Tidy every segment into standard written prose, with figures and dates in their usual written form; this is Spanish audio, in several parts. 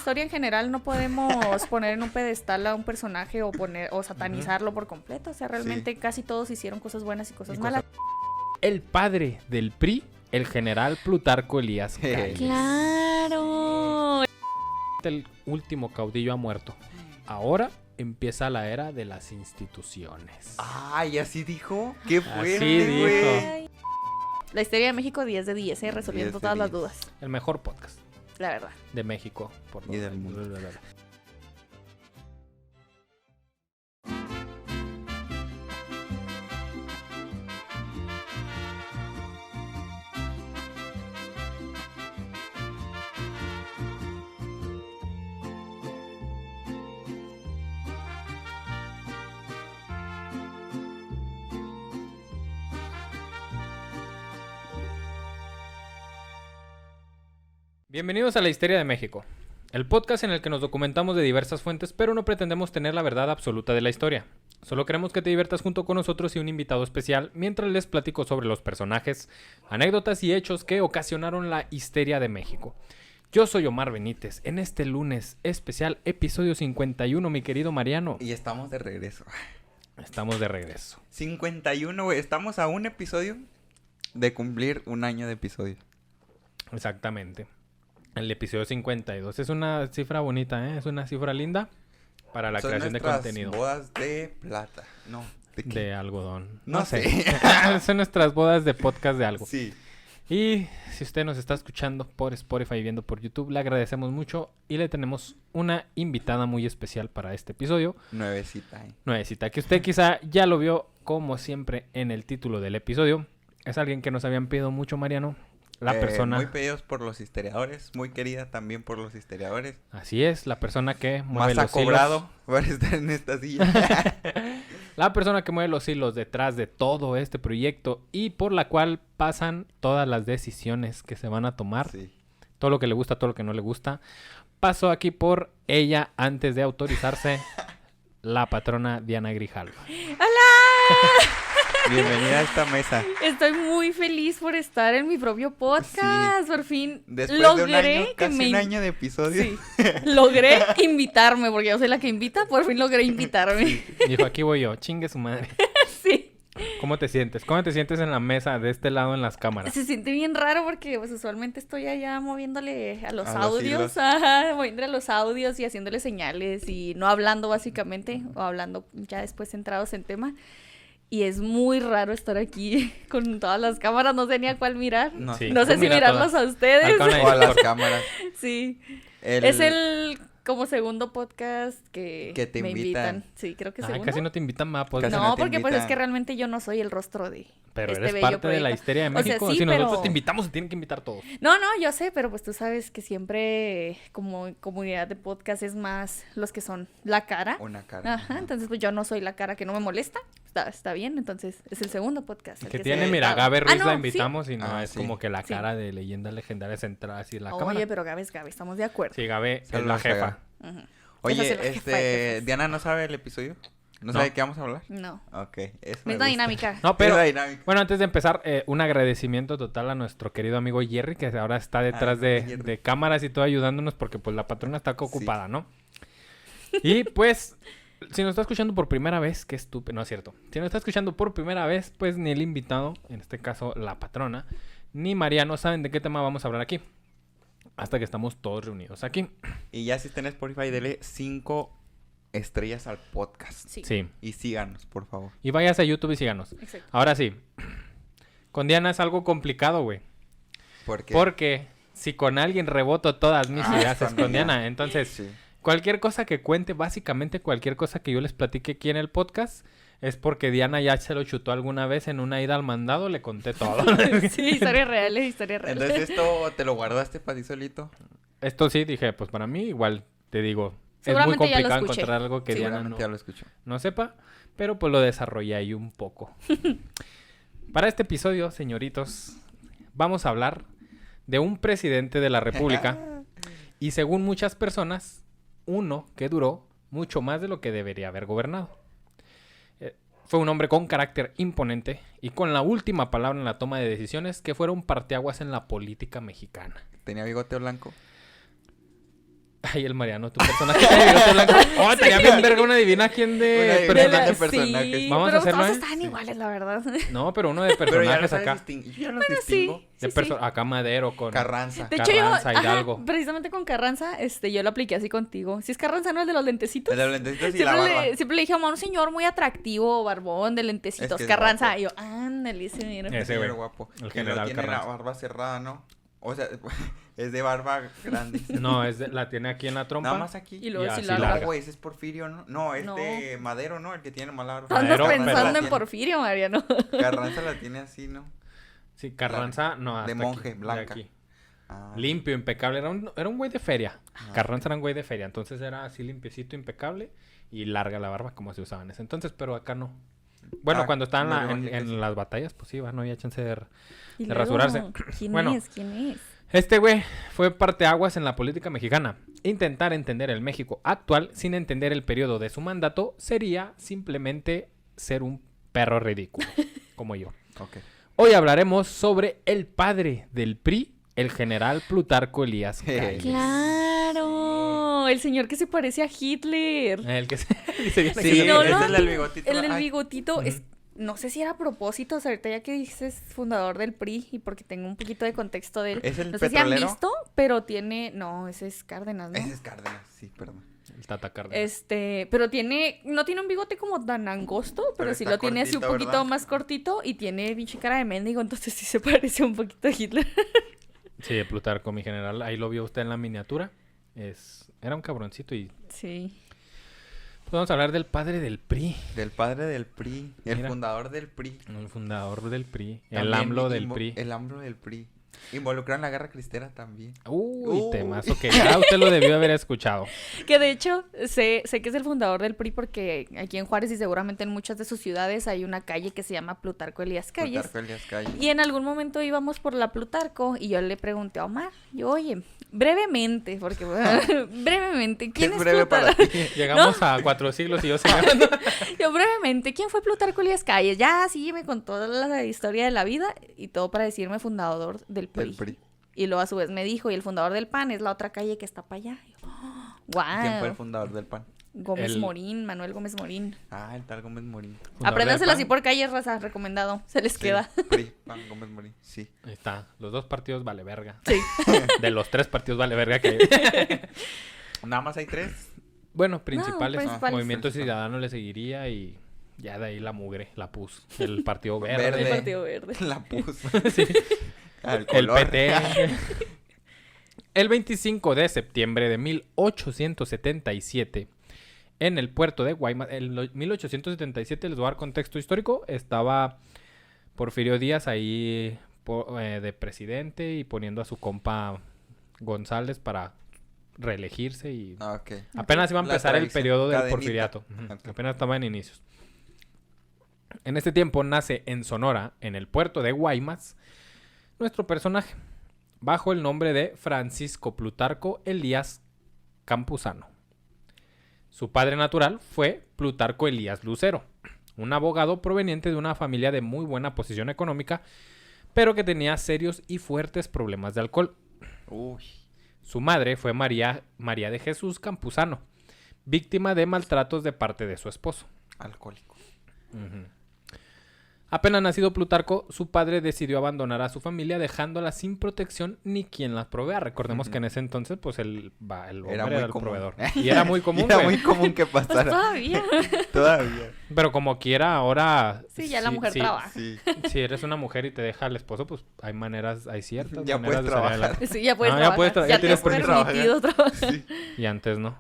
historia en general no podemos poner en un pedestal a un personaje o satanizarlo por completo. O sea, realmente casi todos hicieron cosas buenas y cosas malas. El padre del PRI, el general Plutarco Elías Calles. ¡Claro! El último caudillo ha muerto. Ahora empieza la era de las instituciones. Ay, ¿así dijo? ¡Qué fuerte, Así dijo. güey! La historia de México 10 de 10, resolviendo 10 de todas las 10. dudas. El mejor podcast La verdad. de México. Y del mundo. Bienvenidos a La Histeria de México, el podcast en el que nos documentamos de diversas fuentes, pero no pretendemos tener la verdad absoluta de la historia. Solo queremos que te diviertas junto con nosotros y un invitado especial mientras les platico sobre los personajes, anécdotas y hechos que ocasionaron la histeria de México. Yo soy Omar Benítez, en este lunes especial, episodio 51, mi querido Mariano. Y estamos de regreso. Estamos de regreso. 51, güey. Estamos a un episodio de cumplir un año de episodio. Exactamente. El episodio 52 es una cifra bonita, ¿eh? Es una cifra linda para la creación de contenido. Son nuestras bodas de plata. No, ¿de qué? De algodón. No sé. Son nuestras bodas de podcast de algo. Sí. Y si usted nos está escuchando por Spotify y viendo por YouTube, le agradecemos mucho y le tenemos una invitada muy especial para este episodio. Nuevecita, Nuevecita, que usted quizá ya lo vio como siempre en el título del episodio. Es alguien que nos habían pedido mucho, Mariano. La persona... Muy pedidos por los historiadores, muy querida también por los historiadores. Así es, la persona que mueve Más los ha cobrado hilos. para estar en esta silla. La persona que mueve los hilos detrás de todo este proyecto y por la cual pasan todas las decisiones que se van a tomar. Sí. Todo lo que le gusta, todo lo que no le gusta. Pasó aquí por ella antes de autorizarse la patrona Diana Grijalva. ¡Hola! Bienvenida a esta mesa. Estoy muy feliz por estar en mi propio podcast. Sí. Por fin Después logré de un año, que casi un año de episodio. Sí. Logré invitarme, porque yo soy la que invita. Por fin logré invitarme. Dijo, aquí voy yo, chingue su madre. Sí. ¿Cómo te sientes? ¿Cómo te sientes en la mesa de este lado en las cámaras? Se siente bien raro porque pues usualmente estoy allá moviéndole a los A los audios. hilos. Ajá, moviéndole a los audios y haciéndole señales y no hablando básicamente, o hablando ya después centrados en tema. Y es muy raro estar aquí con todas las cámaras, no sé ni a cuál mirar. No, Sí. No sé Tú si mira mirarlos todas. a ustedes. Alcona O a las cámaras. Sí. Es el como segundo podcast que te me invitan. Sí, creo que Ay, segundo. casi no te invitan más. Pues, Casi No, no te porque pues es invitan. que realmente yo no soy el rostro de pero este eres bello parte de la proyecto. histeria de O sea, México. sí, Si nosotros pero- te invitamos, se tienen que invitar todos. No, yo sé, pero pues tú sabes que siempre como comunidad de podcast es más los que son la cara. Una cara. Ajá, entonces pues yo no soy la cara que no me molesta. Está bien, entonces es el segundo podcast. el Que se tiene, ha mira, invitado. Gabe Ruiz no, la sí. invitamos y no Ah, es sí. como que la Sí. cara de leyendas legendarias entrada así la Oye, cámara. pero Gabe es Gabe, estamos de acuerdo. Sí, Gabe es Saludos, la jefa. Ujú. Esa Oye, es la jefa de jefes. Diana no sabe el episodio. ¿No sabe de qué vamos a hablar? No. Ok, eso me Misma gusta. dinámica. No, pero Misma dinámica. bueno, antes de empezar, un agradecimiento total a nuestro querido amigo Jerry, que ahora está detrás Jerry. de cámaras y todo ayudándonos porque pues la patrona está ocupada, ¿no? Y pues, si nos está escuchando por primera vez, qué estúpido, no es cierto. Si nos está escuchando por primera vez, pues ni el invitado, en este caso la patrona, ni Mariano saben de qué tema vamos a hablar aquí. Hasta que estamos todos reunidos aquí. Y ya si está en Spotify, dele 5 estrellas al podcast. Sí. Sí. Y síganos, por favor. Y vayas a YouTube y síganos. Exacto. Ahora sí. Con Diana es algo complicado, güey. Porque Porque si con alguien reboto todas mis ideas es con también. Diana. Entonces, Sí. cualquier cosa que cuente, básicamente cualquier cosa que yo les platique aquí en el podcast, es porque Diana ya se lo chutó alguna vez en una ida al mandado, le conté todo. Sí, historias reales, historias reales. Entonces esto te lo guardaste para ti solito. Esto sí, dije, pues para mí igual, te digo, es muy Seguramente ya lo complicado escuché. encontrar algo que Diana Seguramente ya lo escucho. no sepa, pero pues lo desarrollé ahí un poco. Para este episodio, señoritos, vamos a hablar de un presidente de la República y según muchas personas, uno que duró mucho más de lo que debería haber gobernado. Fue un hombre con carácter imponente y con la última palabra en la toma de decisiones que fuera un parteaguas en la política mexicana. ¿Tenía bigote blanco? Ay, el Mariano, tu personaje de bigote blanco. Oh, estaría bien verga una adivina quién de Una personaje. de personajes. Sí, Vamos a pero hacerlo, todos ¿eh? estaban iguales, la verdad. No, pero uno de Pero ya personajes los sabes acá. distinguir. Yo ya los Bueno, distingo. sí. Acá Madero con Carranza. De hecho, yo, Carranza, Hidalgo. precisamente con Carranza, yo lo apliqué así contigo. Si es Carranza, ¿no? El de los lentecitos. El de los lentecitos y la barba. Siempre le dije a un señor muy atractivo, barbón, de lentecitos, Es que es Carranza. guapo. Y yo, ándale, ese mira. Ese Señor güey, guapo. el Y general luego tiene Carranza. la barba cerrada, ¿no? O sea, es de barba grande. No, la tiene aquí en la trompa. Nada más aquí. Y luego Y sí así larga. larga. No, güey, ese es Porfirio, ¿no? No, es No. de Madero, ¿no? El que tiene más larga. Andas Madero, pensando Carranza en la tiene- Porfirio, Mariano. Carranza la tiene así, ¿no? Sí, Carranza, no, hasta de monje, aquí, blanca. aquí. Ah. Limpio, impecable. Era un güey de feria. Carranza era un güey de feria. Entonces era así limpiecito, impecable. Y larga la barba como se usaba en ese entonces. Pero acá no. Bueno, Ah, cuando estaban me imagino que en sí. las batallas, pues sí, no había chance de Y de luego, rasurarse. ¿Quién Bueno. es? ¿Quién es? Este güey fue parteaguas en la política mexicana. Intentar entender el México actual sin entender el periodo de su mandato sería simplemente ser un perro ridículo, como yo. Ok. Hoy hablaremos sobre el padre del PRI, el general Plutarco Elías Calles. ¡Claro! El señor que se parece a Hitler. El que se dice bien aquí. Sí, no, ese no, es el del bigotito. El del Ay. bigotito Ujú. no sé si era a propósito, o sea, ahorita ya que dices fundador del PRI y porque tengo un poquito de contexto de él. ¿Es el No sé si han petrolero? visto, pero tiene, no, ese es Cárdenas, ¿no? Ese es Cárdenas, sí, perdón. El Tata Cárdenas. Pero no tiene un bigote como tan angosto, pero sí está lo tiene así un cortito, poquito ¿verdad? más cortito y tiene pinche cara de mendigo, entonces sí se parece un poquito a Hitler. Sí, Plutarco, mi general. Ahí lo vio usted en la miniatura. Era un cabroncito y... Sí. Pues vamos a hablar del padre del PRI. Del padre del PRI. El Mira. fundador del PRI. El fundador del PRI. El También AMLO del PRI. El AMLO del PRI. Involucrado en la guerra cristera también. Uy, temazo que ya usted lo debió haber escuchado. Que de hecho, sé que es el fundador del PRI porque aquí en Juárez y seguramente en muchas de sus ciudades hay una calle que se llama Plutarco Elías Calles. Plutarco Elías Calles. Y en algún momento íbamos por la Plutarco y yo le pregunté a Omar, oye, brevemente, porque brevemente, ¿Qué ¿quién es es breve para Plutarco? ti? Llegamos a 4 siglos y yo señalando. Yo brevemente, ¿quién fue Plutarco Elías Calles? Ya sí me contó la historia de la vida y todo para decirme fundador del PRI. Del PRI. Y luego a su vez me dijo, y el fundador del PAN es la otra calle que está para allá. Y yo, ¿Quién fue el ¡Wow! fundador del PAN? Gómez Morín, Manuel Gómez Morín. Ah, el tal Gómez Morín. Apréndanselo así por calles, raza, recomendado. Se les Sí, queda. PRI, PAN, Gómez Morín. Sí. Ahí está. Los 2 partidos vale verga. Sí. De los 3 partidos vale verga que... Nada más hay 3. Bueno, principales. principales. Movimiento Principal. Ciudadano le seguiría y... Ya de ahí la mugre, la PUS. El Partido Verde. Verde. El Partido Verde. La pus. Sí. El El color. PT. El 25 de septiembre de 1877, en el puerto de Guaymas, en 1877, les voy a dar contexto histórico, estaba Porfirio Díaz ahí de presidente y poniendo a su compa González para reelegirse y Ah, ok. apenas iba a La empezar el tradición, periodo del cadenita. porfiriato. Ujú, Ok. apenas estaba en inicios. En este tiempo nace en Sonora, en el puerto de Guaymas, nuestro personaje, bajo el nombre de Francisco Plutarco Elías Campuzano. Su padre natural fue Plutarco Elías Lucero, un abogado proveniente de una familia de muy buena posición económica, pero que tenía serios y fuertes problemas de alcohol. Uy. Su madre fue María de Jesús Campuzano, víctima de maltratos de parte de su esposo. Alcohólico. Ujú. Apenas nacido Plutarco, su padre decidió abandonar a su familia dejándola sin protección ni quien la provea. Recordemos que en ese entonces, pues, el hombre Era era, muy el común. proveedor. Y era muy común, Era güey. muy común que Pues pasara. todavía. Todavía. Pero como quiera, ahora... Sí, ya la mujer trabaja. Sí. Si eres una mujer y te deja al esposo, pues hay maneras, hay ciertas Ya maneras puedes de salir trabajar. adelante. Sí, ya puedes Ah, ya trabajar. puedes tra- ya ya te tienes es permiso. permitido trabajar. Sí. Y antes no.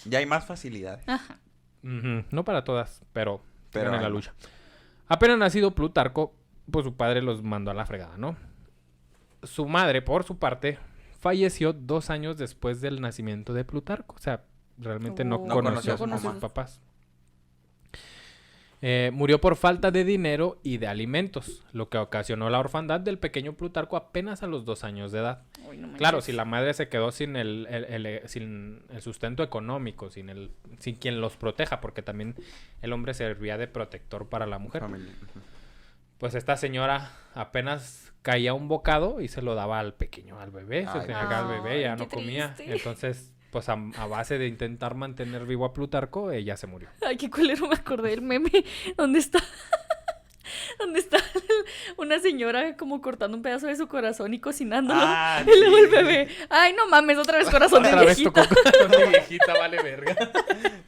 Ya hay más facilidades. Ajá. Ujú, no para todas, pero Pero en la hay. lucha. Apenas nacido Plutarco, pues su padre los mandó a la fregada, ¿no? Su madre, por su parte, falleció 2 años después del nacimiento de Plutarco. O sea, realmente no Oh. No conoció a conoció a sus su papás. Murió por falta de dinero y de alimentos, lo que ocasionó la orfandad del pequeño Plutarco apenas a los 2 años de edad. Uy, no Claro, manches. si la madre se quedó sin sin el sustento económico, sin quien los proteja, porque también el hombre servía de protector para la mujer. Familia. Ujú. Pues esta señora apenas caía un bocado y se lo daba al pequeño, al bebé, se Ay. tenía que dar al bebé, ya Ay, no qué comía. triste. Entonces, pues a base de intentar mantener vivo a Plutarco, ella se murió. Ay, qué culero, me acordé del meme. ¿Dónde está? ¿Dónde está una señora como cortando un pedazo de su corazón y cocinándolo? Ah, Y luego el sí. bebé. Ay, no mames, otra vez corazón de Otra vez tu viejita. corazón de viejita vale verga.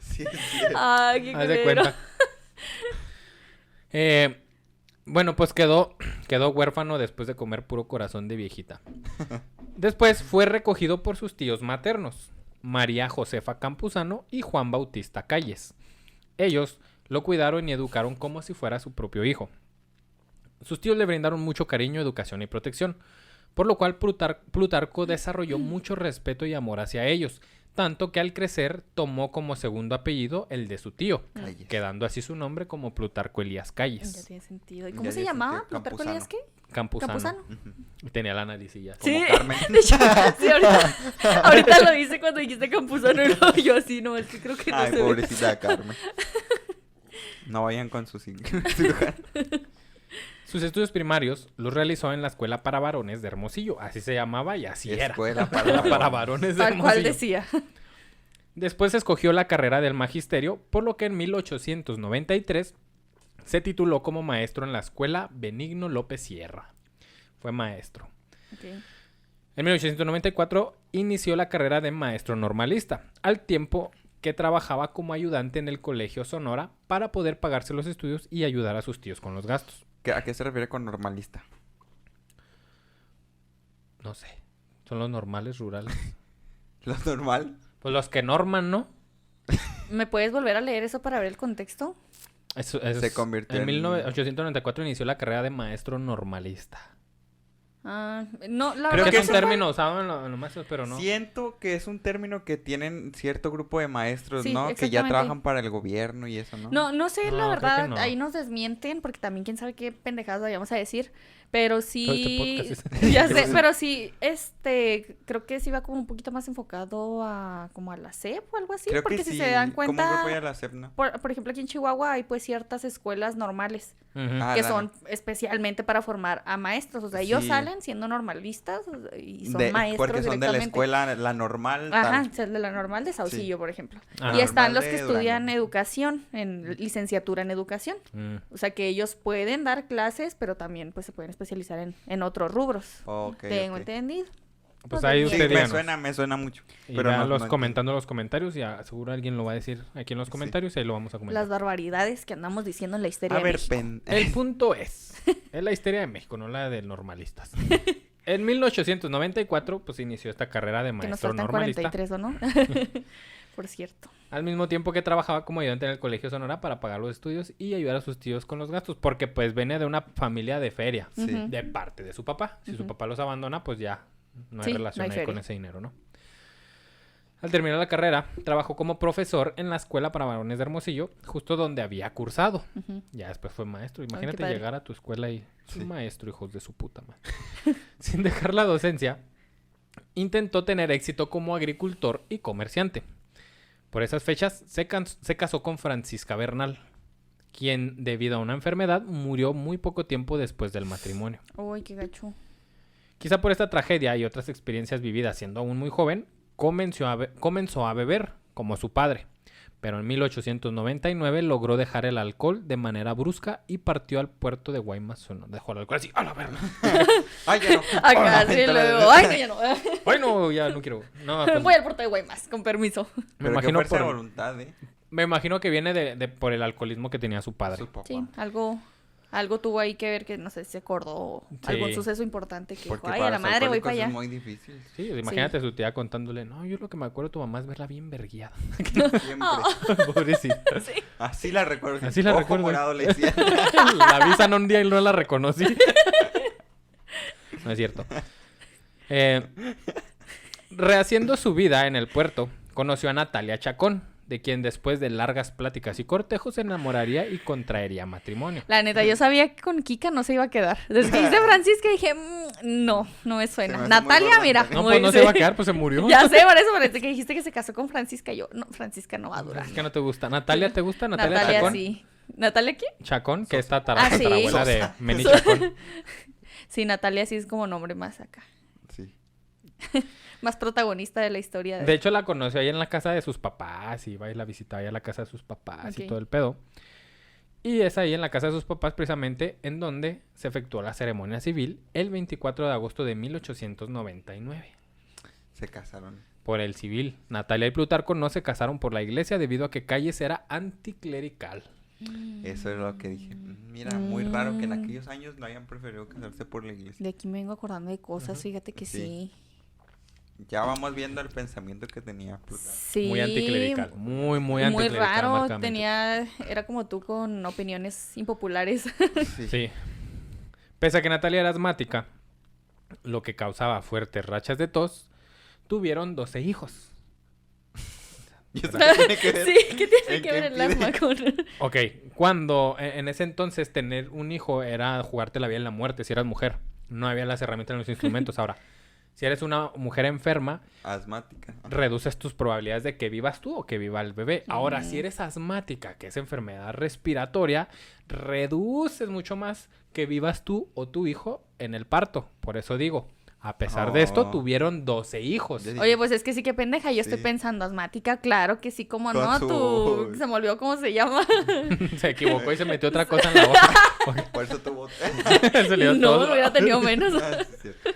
Sí, es cierto. Ay, qué Haz de culero. cuenta. Bueno, pues quedó huérfano después de comer puro corazón de viejita. Después fue recogido por sus tíos maternos, María Josefa Campuzano y Juan Bautista Calles. Ellos lo cuidaron y educaron como si fuera su propio hijo. Sus tíos le brindaron mucho cariño, educación y protección, por lo cual Plutarco desarrolló mucho respeto y amor hacia ellos, tanto que al crecer tomó como segundo apellido el de su tío, Calles. quedando así su nombre como Plutarco Elías Ya Calles. tiene sentido. ¿Y Ya cómo se tiene llamaba? sentido. ¿Plutarco Campuzano. Elías qué? Campuzano. Campuzano. Ujú. Y tenía la naricilla. Como Sí. Carmen. Sí, ahorita lo dice cuando dijiste Campuzano y luego yo así, no, es que creo que no Ay, se ve. pobrecita de Carmen. No vayan con su cirujano. Sus estudios primarios los realizó en la Escuela para Varones de Hermosillo. Así se llamaba y así era. Escuela Para varones de Tal cual Hermosillo. decía. Después escogió la carrera del magisterio, por lo que en 1893 se tituló como maestro en la Escuela Benigno López Sierra. Fue maestro. Ok. En 1894 inició la carrera de maestro normalista, al tiempo que trabajaba como ayudante en el Colegio Sonora para poder pagarse los estudios y ayudar a sus tíos con los gastos. ¿A qué se refiere con normalista? No sé, son los normales rurales. ¿Lo normal? Pues los que norman, ¿no? ¿Me puedes volver a leer eso para ver el contexto? Eso Se convirtió en en- 1894 inició la carrera de maestro normalista. Ah, no, la Creo verdad Creo que que es un no sé término usado en los maestros, pero no. Siento que es un término que tienen cierto grupo de maestros, Sí, ¿no? Que ya exactamente. trabajan para el gobierno y eso, ¿no? No sé, No, la creo verdad, que no. ahí nos desmienten, porque también quién sabe qué pendejadas vayamos a decir, pero Todo este sí, podcast es- ya sé, pero sí, creo que sí va como un poquito más enfocado a, como a la SEP o algo así, Creo porque que si sí. se dan ¿Cómo cuenta, voy a la SEP, no? por ejemplo, aquí en Chihuahua hay pues ciertas escuelas normales, Ujú. Ah, que la- son especialmente para formar a maestros, o sea, ellos Sí. salen siendo normalistas y son De- maestros porque son de la directamente. escuela, la normal, Ajá, tal. o sea, de la normal de Saucillo, por ejemplo. Ah. Y están Normal los de que estudian Durango. educación, en licenciatura en educación. Mm. O sea, que ellos pueden dar clases, pero también pues se pueden especializar en otros rubros. Ok, Tengo ok. entendido. Pues ahí Sí, usted me díganos. suena mucho. Y Pero ya no, los no comentando en los comentarios, ya seguro alguien lo va a decir aquí en los Sí. comentarios y ahí lo vamos a comentar. Las barbaridades que andamos diciendo en la historia A de ver, México. El punto es la histeria de México, no la de normalistas. En 1894, pues inició esta carrera de Que nos maestro faltan normalista. 43, ¿o no? Por cierto. Al mismo tiempo que trabajaba como ayudante en el Colegio Sonora para pagar los estudios y ayudar a sus tíos con los gastos, porque pues venía de una familia de feria, Sí. Ujú. de parte de su papá. Si su Ujú. papá los abandona, pues ya no hay Sí, relación no hay ahí con feria. ese dinero, ¿no? Al terminar la carrera, trabajó como profesor en la Escuela para Varones de Hermosillo, justo donde había cursado. Ujú. Ya después fue maestro. qué Imagínate padre. llegar a tu escuela y soy Sí. maestro, hijos de su puta madre. Sin dejar la docencia, intentó tener éxito como agricultor y comerciante. Por esas fechas se casó con Francisca Bernal, quien debido a una enfermedad murió muy poco tiempo después del matrimonio. Uy, qué gacho. Quizá por esta tragedia y otras experiencias vividas siendo aún muy joven, comenzó a beber como su padre. Pero en 1899 logró dejar el alcohol de manera brusca y partió al puerto de Guaymas. Dejó el alcohol así, ¡a la verga! Ay, ya no. Acá sí, luego. Ay, no, ya no. Bueno, ya no quiero. No, pues, Voy al puerto de Guaymas, con permiso. me Pero qué imagino fuerza de por, voluntad, ¿eh? me imagino que viene por el alcoholismo que tenía su padre. Su papá. Sí, algo tuvo ahí que ver que, no sé, se acordó algún Sí. suceso importante que dijo, Porque ay, para a la los madre voy alcohólicos para allá. es muy difícil. Sí, imagínate a su tía contándole, no, yo lo que me acuerdo de tu mamá es verla bien verguiada. Siempre. Pobrecita. Así la recuerdo. Así la Ojo recuerdo. morado le decía. La avisan un día y no la reconocí. No es cierto. Rehaciendo su vida en el puerto, conoció a Natalia Chacón, de quien después de largas pláticas y cortejos se enamoraría y contraería matrimonio. La neta, yo sabía que con Kika no se iba a quedar. Desde que dice Francisca dije, no me Se suena. me hace muy Natalia, gorda, mira. Natalia. No, muy- pues no sí. se va a quedar, pues se murió. Ya sé, por eso parece que dijiste que se casó con Francisca. Yo, no, Francisca no va a durar. Es que no te gusta. ¿Natalia te gusta? ¿Natalia, Natalia Chacón? sí. ¿Natalia quién? Chacón, que está Ah, sí. tatarabuela de Sosa. Meni Chacón. Sí, Natalia sí es como nombre más acá. Sí. Más protagonista de la historia. De hecho, la conoció ahí en la casa de sus papás. Iba y la visitaba ahí a la casa de sus papás y Ok. todo el pedo. Y es ahí en la casa de sus papás precisamente en donde se efectuó la ceremonia civil el 24 de agosto de 1899. Se casaron. Por el civil, Natalia y Plutarco no se casaron por la iglesia debido a que Calles era anticlerical. Eso es lo que dije. Mira, muy raro que en aquellos años no hayan preferido casarse por la iglesia. De aquí me vengo acordando de cosas, fíjate que sí. Ya vamos viendo el pensamiento que tenía Plutarco. Sí. Muy anticlerical. Muy Muy anticlerical. raro. marcadamente. Era como tú con opiniones impopulares. Sí. Pese a que Natalia era asmática, lo que causaba fuertes rachas de tos, tuvieron 12 hijos. ¿Y eso qué tiene que ver? Sí, ¿qué tiene ¿En que qué ver el impide? asma con...? Ok, cuando en ese entonces tener un hijo era jugarte la vida en la muerte si eras mujer. No había las herramientas ni los instrumentos. Ahora, si eres una mujer enferma, Asmática. Ajá. reduces tus probabilidades de que vivas tú o que viva el bebé. Ahora, si eres asmática, que es enfermedad respiratoria, reduces mucho más que vivas tú o tu hijo en el parto. Por eso digo, a pesar de esto, Oh. tuvieron 12 hijos. Yo dije, Oye, pues es que sí, qué pendeja. Yo estoy Sí. pensando, asmática, claro que sí, como Con no, su- tú... Se me olvidó cómo se llama. Se equivocó y se metió otra cosa en la boca. Por eso tuvo... Se le dio No, todo. hubiera tenido menos. Ah, sí, es cierto.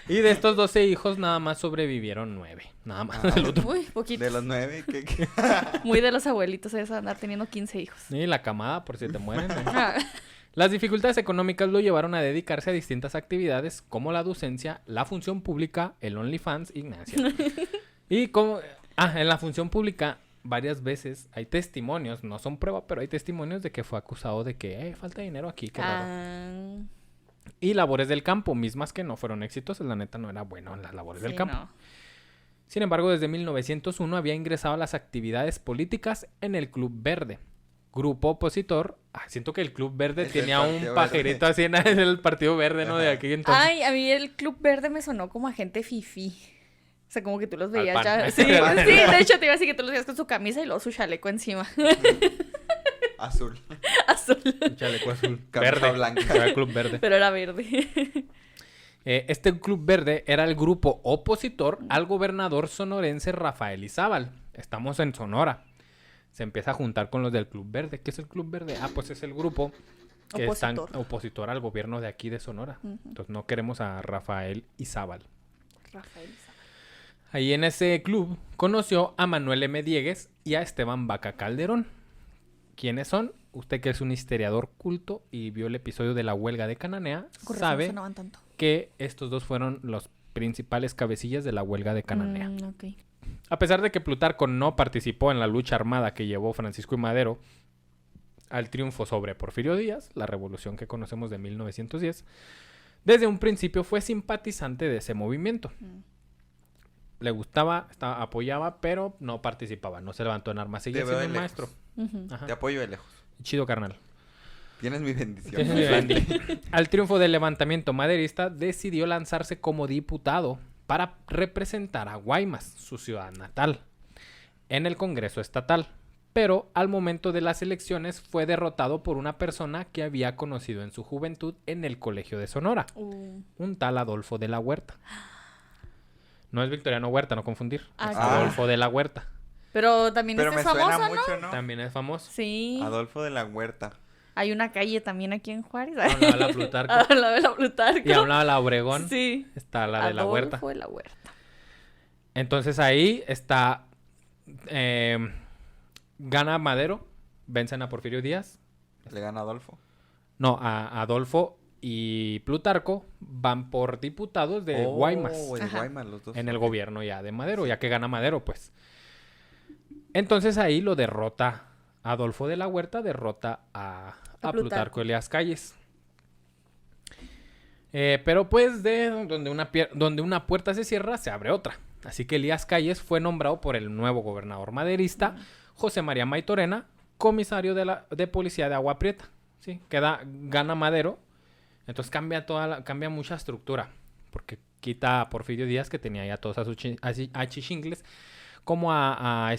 Y de estos 12 hijos, nada más sobrevivieron 9. Nada más. Ah. El otro. Muy poquito. De los 9, ¿qué? Muy de los abuelitos es andar teniendo 15 hijos. Sí, la camada, por si te mueren. ¿eh? Ah, Las dificultades económicas lo llevaron a dedicarse a distintas actividades como la docencia, la función pública, el OnlyFans, Ignacio. Y como... en la función pública varias veces hay testimonios, no son prueba, pero hay testimonios de que fue acusado de que falta dinero aquí, qué raro. ah, Y labores del campo, mismas que no fueron exitosas, la neta no era bueno en las labores del sí, campo. no. Sin embargo, desde 1901 había ingresado a las actividades políticas en el Club Verde, grupo opositor. Siento que el Club Verde Es el tenía un Partido pajarito así en el Partido Verde, ¿no? De Ajá. aquí entonces. Ay, a mí el Club Verde me sonó como a gente fifí. O sea, como que tú los veías pan. ya. Sí, Al pan. sí, de hecho te iba a decir que tú los veías con su camisa y luego su chaleco encima. Azul. Azul. Un chaleco azul. Camisa Verde. blanca. Era el Club Verde. Pero era verde. Este Club Verde era el grupo opositor al gobernador sonorense Rafael Izábal. Estamos en Sonora. Se empieza a juntar con los del Club Verde. ¿Qué es el Club Verde? Pues es el grupo que están Opositor. opositor al gobierno de aquí de Sonora. Ujú. Entonces no queremos a Rafael Izábal. Rafael Izábal. Ahí en ese club conoció a Manuel M. Diegues y a Esteban Vaca Calderón. ¿Quiénes son? Usted que es un historiador culto y vio el episodio de la huelga de Cananea, Con razón sabe sonaban tanto. que estos dos fueron los principales cabecillas de la huelga de Cananea. Ok. A pesar de que Plutarco no participó en la lucha armada que llevó Francisco y Madero al triunfo sobre Porfirio Díaz, la revolución que conocemos de 1910, desde un principio fue simpatizante de ese movimiento. Le gustaba, apoyaba, pero no participaba, no se levantó en armas. Seguía Te veo siendo de un lejos. maestro. Ujú. Ajá. Te apoyo de lejos. Chido, carnal. Tienes mi bendición. Tienes mi bendición. Al triunfo del levantamiento maderista, decidió lanzarse como diputado para representar a Guaymas, su ciudad natal, en el Congreso Estatal. Pero al momento de las elecciones fue derrotado por una persona que había conocido en su juventud en el Colegio de Sonora, un tal Adolfo de la Huerta. No es Victoriano Huerta, no confundir. Ah, Es claro. Adolfo de la Huerta. Pero también Pero este me es suena famoso, ¿no? mucho, ¿no? También es famoso. Sí. Adolfo de la Huerta. Hay una calle también aquí en Juárez. Hablaba la Plutarco. A la de la Plutarco. Y hablaba la Obregón. Sí. Está la de la Huerta. Adolfo de la Huerta. Entonces ahí está. Gana Madero. Vencen a Porfirio Díaz. Le gana Adolfo. No, a Adolfo y Plutarco van por diputados de Guaymas. De Ajá. Guaymas, los dos. En el gobierno ya de Madero, ya que gana Madero, pues. Entonces ahí lo derrota Adolfo de la Huerta, derrota a Plutarco Plutarco. Elías Calles. Pero pues donde una puerta se cierra, se abre otra. Así que Elías Calles fue nombrado por el nuevo gobernador maderista, José María Maytorena, comisario de policía de Agua Prieta. ¿Sí? Gana Madero. Entonces cambia mucha estructura. Porque quita a Porfirio Díaz, que tenía ya todos a Chichingles, como a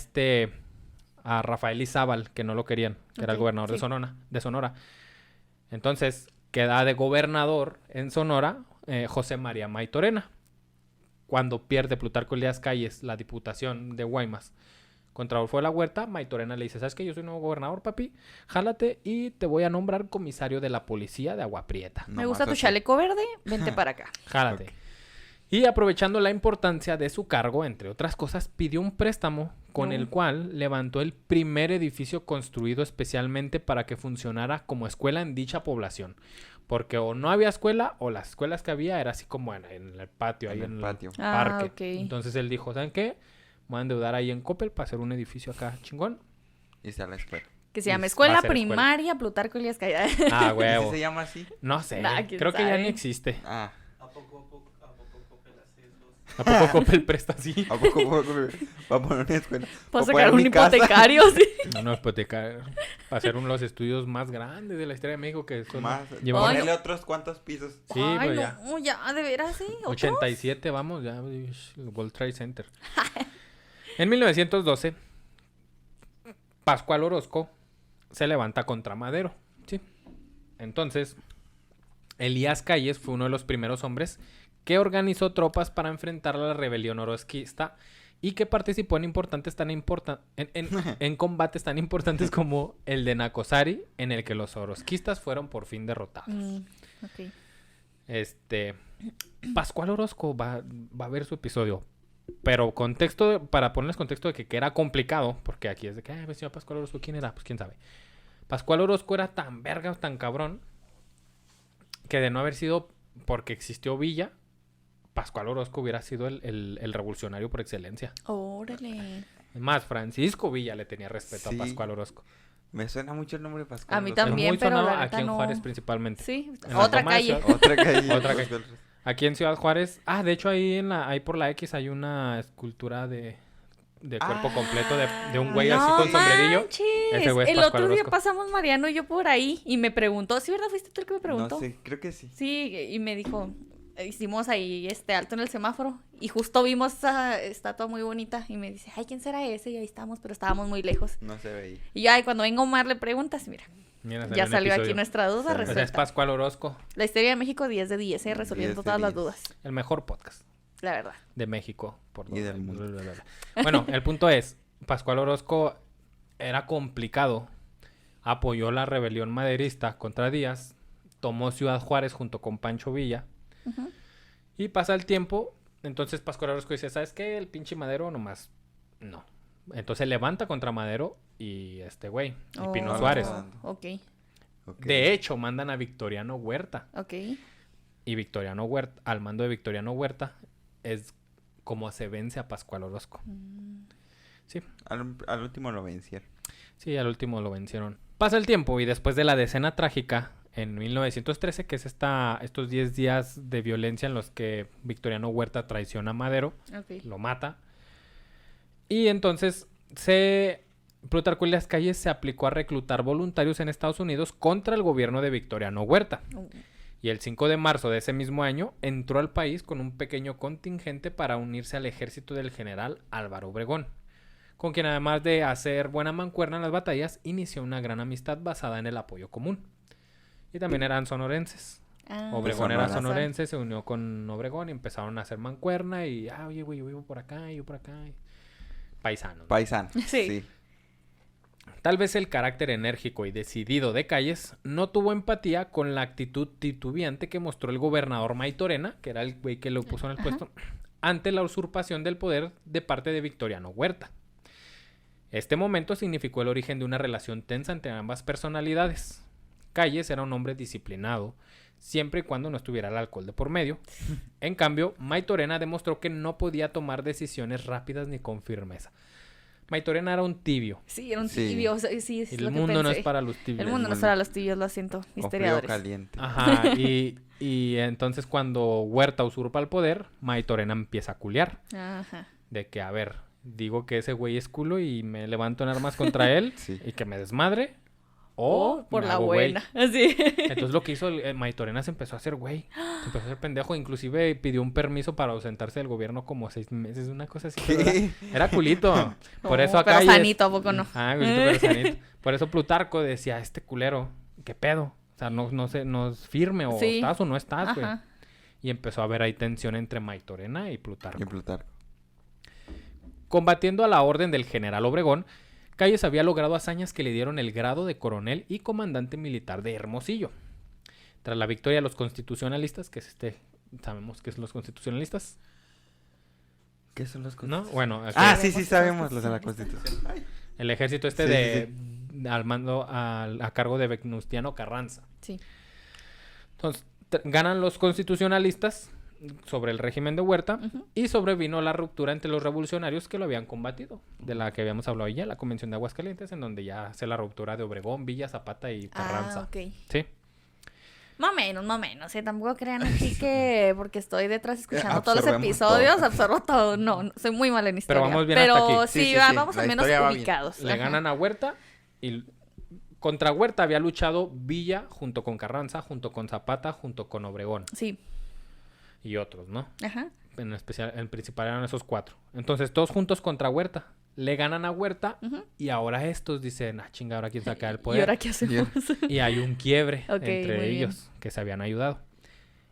Rafael Izábal, que no lo querían, que era el Ok, gobernador sí. de Sonora. Entonces queda de gobernador en Sonora José María Maytorena. cuando pierde Plutarco Elías Calles la diputación de Guaymas contra Adolfo de la Huerta, Maytorena le dice, ¿sabes qué? Yo soy nuevo gobernador, papi, jálate y te voy a nombrar comisario de la policía de Agua Prieta. Me gusta tu chaleco verde, vente para acá. Jálate. Ok. Y aprovechando la importancia de su cargo, entre otras cosas, pidió un préstamo con el cual levantó el primer edificio construido especialmente para que funcionara como escuela en dicha población. Porque o no había escuela o las escuelas que había era así como en el patio, ahí En el patio. el parque. Ok. Entonces él dijo, ¿saben qué? Me voy a endeudar ahí en Coppel para hacer un edificio acá chingón. Y se a la escuela. Que se llama Va Escuela a ser escuela. Primaria Plutarco Elías Calles. Ah, ¿Y si huevo. se llama así? No sé, Nah, quién creo que ya sabe. ni existe. Ah. ¿A poco Coppel hace esos? ¿A poco Coppel presta así? ¿A poco va a poner una escuela? Puedo ¿Va a poner sacar un mi casa? hipotecario, sí. No, hipoteca. Para hacer uno de los estudios más grandes de la historia de México que son... Más. llevamos- Ponerle otros cuantos pisos. Sí, Ay, pues no, ya. ya, de veras, sí. ¿Otros? 87, vamos, ya. El World Trade Center. En 1912, Pascual Orozco se levanta contra Madero. Sí. Entonces, Elías Calles fue uno de los primeros hombres que organizó tropas para enfrentar a la rebelión orozquista y que participó en en combates tan importantes como el de Nacosari, en el que los orozquistas fueron por fin derrotados. Ok. Pascual Orozco va a ver su episodio. Pero contexto, para ponerles contexto de que era complicado, porque aquí es de que, señor Pascual Orozco, ¿quién era? Pues quién sabe. Pascual Orozco era tan verga, tan cabrón, que de no haber sido porque existió Villa, Pascual Orozco hubiera sido el revolucionario por excelencia. Órale. Es más, Francisco Villa le tenía respeto Sí. a Pascual Orozco. Me suena mucho el nombre de Pascual. A mí Orozco. Es también, muy pero sonado la aquí neta en no. Juárez principalmente. Sí, En la otra toma de calle. Ciudad- Otra calle. Otra calle. Aquí en Ciudad Juárez, de hecho ahí ahí por la X hay una escultura de cuerpo completo de un güey así con sombrerillo. Manches. Ese güey es El Pascual otro día Orozco. pasamos Mariano y yo por ahí y me preguntó, ¿sí verdad fuiste tú el que me preguntó? No sé, creo que sí. Sí, y me dijo, hicimos ahí alto en el semáforo y justo vimos esa estatua muy bonita y me dice, ay, ¿quién será ese? Y ahí estamos, pero estábamos muy lejos. No se veía. Y ya, y cuando venga Omar le preguntas, mira, Mira, ya un salió aquí episodio. nuestra duda Salió. O sea, es resuelta. Pascual Orozco, La historia de México 10 de 10, resolviendo 10 de todas las 10. dudas, el mejor podcast la verdad. de México. Y del mundo. Bueno, el punto es, Pascual Orozco era complicado. Apoyó la rebelión maderista contra Díaz, tomó Ciudad Juárez junto con Pancho Villa. Ujú. Y pasa el tiempo, entonces Pascual Orozco dice, ¿sabes qué? El pinche Madero nomás, no. Entonces levanta contra Madero y güey, y Pino Oh, Suárez. Ok, Ok. De hecho, mandan a Victoriano Huerta. ok. Y Victoriano Huerta, al mando de Victoriano Huerta, es como se vence a Pascual Orozco. Sí, Al último lo vencieron. sí, al último lo vencieron. Pasa el tiempo y después de la decena trágica, en 1913, que es estos 10 días de violencia en los que Victoriano Huerta traiciona a Madero, Ok. lo mata. Y entonces Plutarco Elías Calles se aplicó a reclutar voluntarios en Estados Unidos contra el gobierno de Victoriano Huerta. Oh, Y el 5 de marzo de ese mismo año entró al país con un pequeño contingente para unirse al ejército del general Álvaro Obregón, con quien además de hacer buena mancuerna en las batallas, inició una gran amistad basada en el apoyo común. Y también eran sonorenses. Ah, Obregón era Sonora. sonorense, se unió con Obregón y empezaron a hacer mancuerna y, oye, güey, yo vivo por acá, yo por acá. Paisanos. ¿no? Paisano. Sí. Sí. Tal vez el carácter enérgico y decidido de Calles no tuvo empatía con la actitud titubeante que mostró el gobernador Maytorena, que era el güey que lo puso en el Ajá. puesto, ante la usurpación del poder de parte de Victoriano Huerta. Este momento significó el origen de una relación tensa entre ambas personalidades. Calles era un hombre disciplinado, siempre y cuando no estuviera el alcohol de por medio. En cambio, Maytorena demostró que no podía tomar decisiones rápidas ni con firmeza. Maytorena era un tibio. sí, era un Sí. tibio, o sea, sí, es El lo que mundo no pensé. es para los tibios. El mundo no es para los tibios, lo siento, Con frío historiadores. caliente. Ajá, y entonces cuando Huerta usurpa el poder, Maytorena empieza a culiar. Ajá. De que, a ver, digo que ese güey es culo y me levanto en armas contra él Sí. y que me desmadre. O O por me la hago güey. buena. Así. Entonces lo que hizo Maytorena se empezó a hacer güey. Se empezó a hacer pendejo. Inclusive pidió un permiso para ausentarse del gobierno como 6 meses. Una cosa así. ¿Verdad? ¿Qué? Era culito. Por No, eso acá... pero sanito, ¿a poco no? Ah, culito, pero sanito. Por eso Plutarco decía, este culero, ¿qué pedo? O sea, no es firme o Sí. estás o no estás, güey. Ajá. y empezó a haber ahí tensión entre Maytorena y Plutarco. Y Plutarco. Combatiendo a la orden del general Obregón, Calles había logrado hazañas que le dieron el grado de coronel y comandante militar de Hermosillo. Tras la victoria de los constitucionalistas, que es ¿sabemos qué son los constitucionalistas? ¿Qué son los ¿No? constitucionalistas? Bueno, aquí Ah, sí, sabemos los de la Constitución. el ejército Sí, al mando a cargo de Venustiano Carranza. Sí. Entonces, ganan los constitucionalistas sobre el régimen de Huerta Ujú. y sobrevino la ruptura entre los revolucionarios que lo habían combatido, de la que habíamos hablado ya, la Convención de Aguascalientes, en donde ya hace la ruptura de Obregón, Villa, Zapata y Carranza. Ah, ok. Sí. Más o menos, tampoco crean aquí que porque estoy detrás escuchando todos los Absorbemos episodios, todo. absorbo todo. No, soy muy mala en historia. vamos bien hasta Pero aquí. sí, Sí, sí, vamos la al menos historia va bien. ubicados. Le Ajá. ganan a Huerta y contra Huerta había luchado Villa junto con Carranza, junto con Zapata, junto con Obregón Sí, y otros, ¿no? ajá. En especial, en principal eran esos 4. Entonces, todos juntos contra Huerta. Le ganan a Huerta Ujú. y ahora estos dicen, chinga, ahora quién saca el ¿Y poder. ahora qué hacemos? Y hay un quiebre Ok, entre muy bien. ellos que se habían ayudado.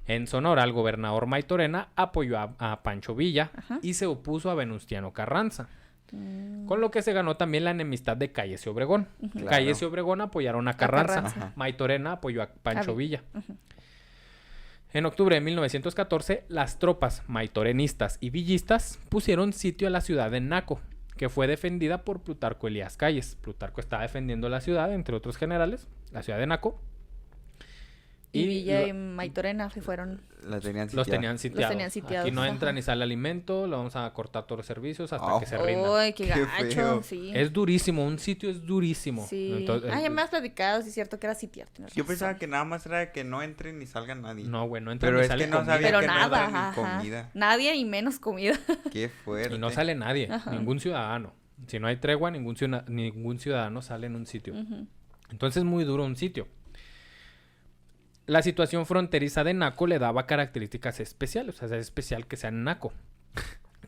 En Sonora, el gobernador Maytorena apoyó a Pancho Villa Ajá. y se opuso a Venustiano Carranza, Mm, con lo que se ganó también la enemistad de Calles y Obregón. Ujú. Claro. Calles y Obregón apoyaron a Carranza. Carranza. Ajá. Maytorena apoyó a Pancho Ah, Villa. Ujú. En octubre de 1914, las tropas maitorenistas y villistas pusieron sitio a la ciudad de Naco, que fue defendida por Plutarco Elías Calles. Plutarco estaba defendiendo la ciudad, entre otros generales, la ciudad de Naco. Y Villa lo- y Maytorena se fueron. La tenían los sitiada. tenían sitiados. tenían sitiados, Aquí no ajá. entra ni sale alimento, lo vamos a cortar todos los servicios hasta Oh. que se rinda. Ay, qué Qué gacho, feo. sí. Es durísimo, un sitio es durísimo. Sí. Entonces, Ya me has platicado, sí es cierto que era sitiar. tienes Yo razón. pensaba que nada más era de que no entre ni salga nadie. no, güey, no entra Pero ni es sale que no comida. sabía Pero que no nada, era ni ajá. comida. Nadie y menos comida. Qué fuerte. Y no sale nadie, Ajá. ningún ciudadano. Si no hay tregua, ningún ciudadano sale en un sitio. Ujú. Entonces es muy duro un sitio. La situación fronteriza de Naco le daba características especiales. O sea, es especial que sea Naco.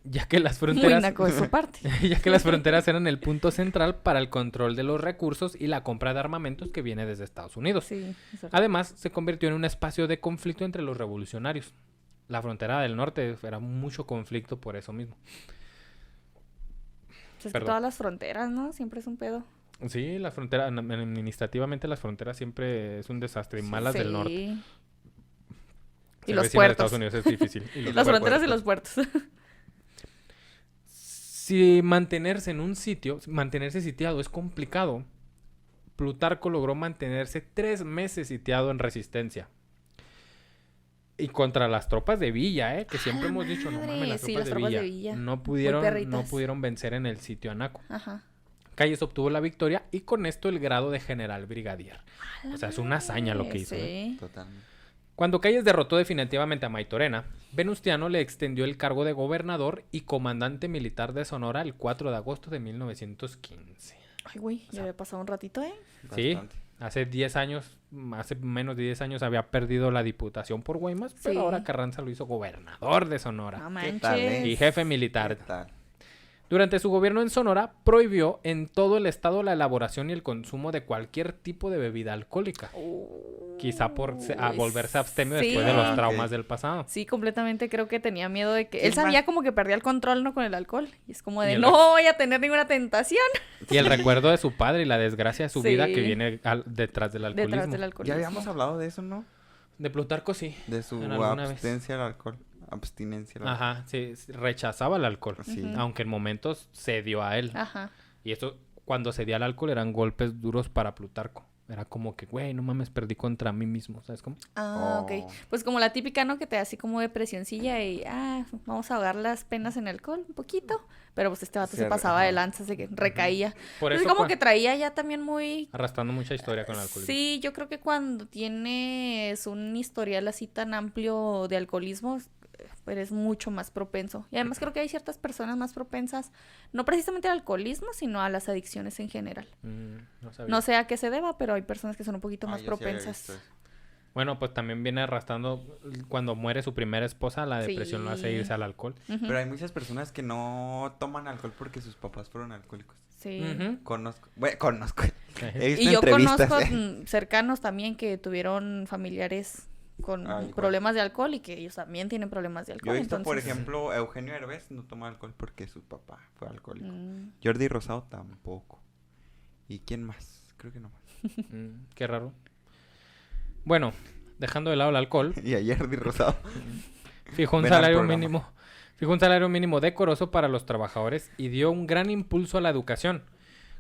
Ya que las Muy fronteras... naco de su parte. ya que las fronteras eran el punto central para el control de los recursos y la compra de armamentos que viene desde Estados Unidos. Sí, es verdad. Además, se convirtió en un espacio de conflicto entre los revolucionarios. La frontera del norte era mucho conflicto por eso mismo. Pues es que perdón. todas las fronteras, ¿no? Siempre es un pedo. Sí, la frontera, administrativamente las fronteras siempre es un desastre, y más las del norte. Sí. Ser Y los vecino de puertos. Estados Unidos es difícil. Y los Las puertos. fronteras y los puertos. Si mantenerse en un sitio, mantenerse sitiado es complicado, Plutarco logró mantenerse 3 meses sitiado en resistencia. Y contra las tropas de Villa, que siempre hemos dicho, no madre! mames, las Sí, tropas, las de, tropas Villa de Villa. no Muy pudieron perritas. vencer en el sitio a Naco. Ajá. Calles obtuvo la victoria y con esto el grado de general brigadier. O sea, es una hazaña lo que hizo. Sí. Totalmente. Cuando Calles derrotó definitivamente a Maytorena, Venustiano le extendió el cargo de gobernador y comandante militar de Sonora el 4 de agosto de 1915. Ay, güey, ya había pasado un ratito, ¿eh? Sí, Bastante. hace menos de 10 años había perdido la diputación por Guaymas, pero Sí. ahora Carranza lo hizo gobernador de Sonora No ¿Qué tal, manches. y jefe ¿Qué militar. tal? Durante su gobierno en Sonora, prohibió en todo el estado la elaboración y el consumo de cualquier tipo de bebida alcohólica. Quizá por volverse abstemio Sí. después de los Ah, traumas ok. del pasado. Sí, completamente creo que tenía miedo de que... Sí, Él sabía más- como que perdía el control, ¿no? Con el alcohol. Y es como Y de, el no voy a tener ninguna tentación Y el recuerdo de su padre y la desgracia de su Sí. vida que viene detrás del alcoholismo. detrás del alcoholismo. Ya habíamos hablado de eso, ¿no? De Plutarco sí. De su En alguna vez. abstencia al alcohol. Abstinencia al alcohol. Ajá, sí, rechazaba el alcohol. Sí. Ujú. Aunque en momentos cedió a él. Ajá. Y eso, cuando cedía al alcohol, eran golpes duros para Plutarco. Era como que, güey, no mames, perdí contra mí mismo, ¿sabes cómo? Ah, Oh. ok. Pues como la típica, ¿no? Que te da así como depresioncilla y, vamos a ahogar las penas en alcohol un poquito. Pero pues este vato se Sí, pasaba ajá. de lanza, se que recaía. Por Entonces eso, como que traía ya también muy... arrastrando mucha historia con el alcoholismo. Sí, yo creo que cuando tienes un historial así tan amplio de alcoholismo, eres mucho más propenso. Y además creo que hay ciertas personas más propensas, no precisamente al alcoholismo, sino a las adicciones en general. No sabía. No sé a qué se deba, pero hay personas que son un poquito Ah, más yo sí había propensas. visto eso. Bueno, pues también viene arrastrando cuando muere su primera esposa, la depresión lo hace Sí. irse al alcohol. Ujú. Pero hay muchas personas que no toman alcohol porque sus papás fueron alcohólicos. Sí. Ujú. Conozco. Bueno, conozco. He visto Y yo entrevistas. conozco cercanos también que tuvieron familiares igual. problemas de alcohol y que ellos también tienen problemas de Yo alcohol. he visto, por entonces... ejemplo, Eugenio Derbez no toma alcohol porque su papá fue alcohólico. Mm. Jordi Rosado tampoco. ¿Y quién más? Creo que no más. Qué raro. Bueno, dejando de lado el alcohol, Y a Jordi Rosado. fijó un Ven al salario programa. mínimo. Fijó un salario mínimo decoroso para los trabajadores y dio un gran impulso a la educación.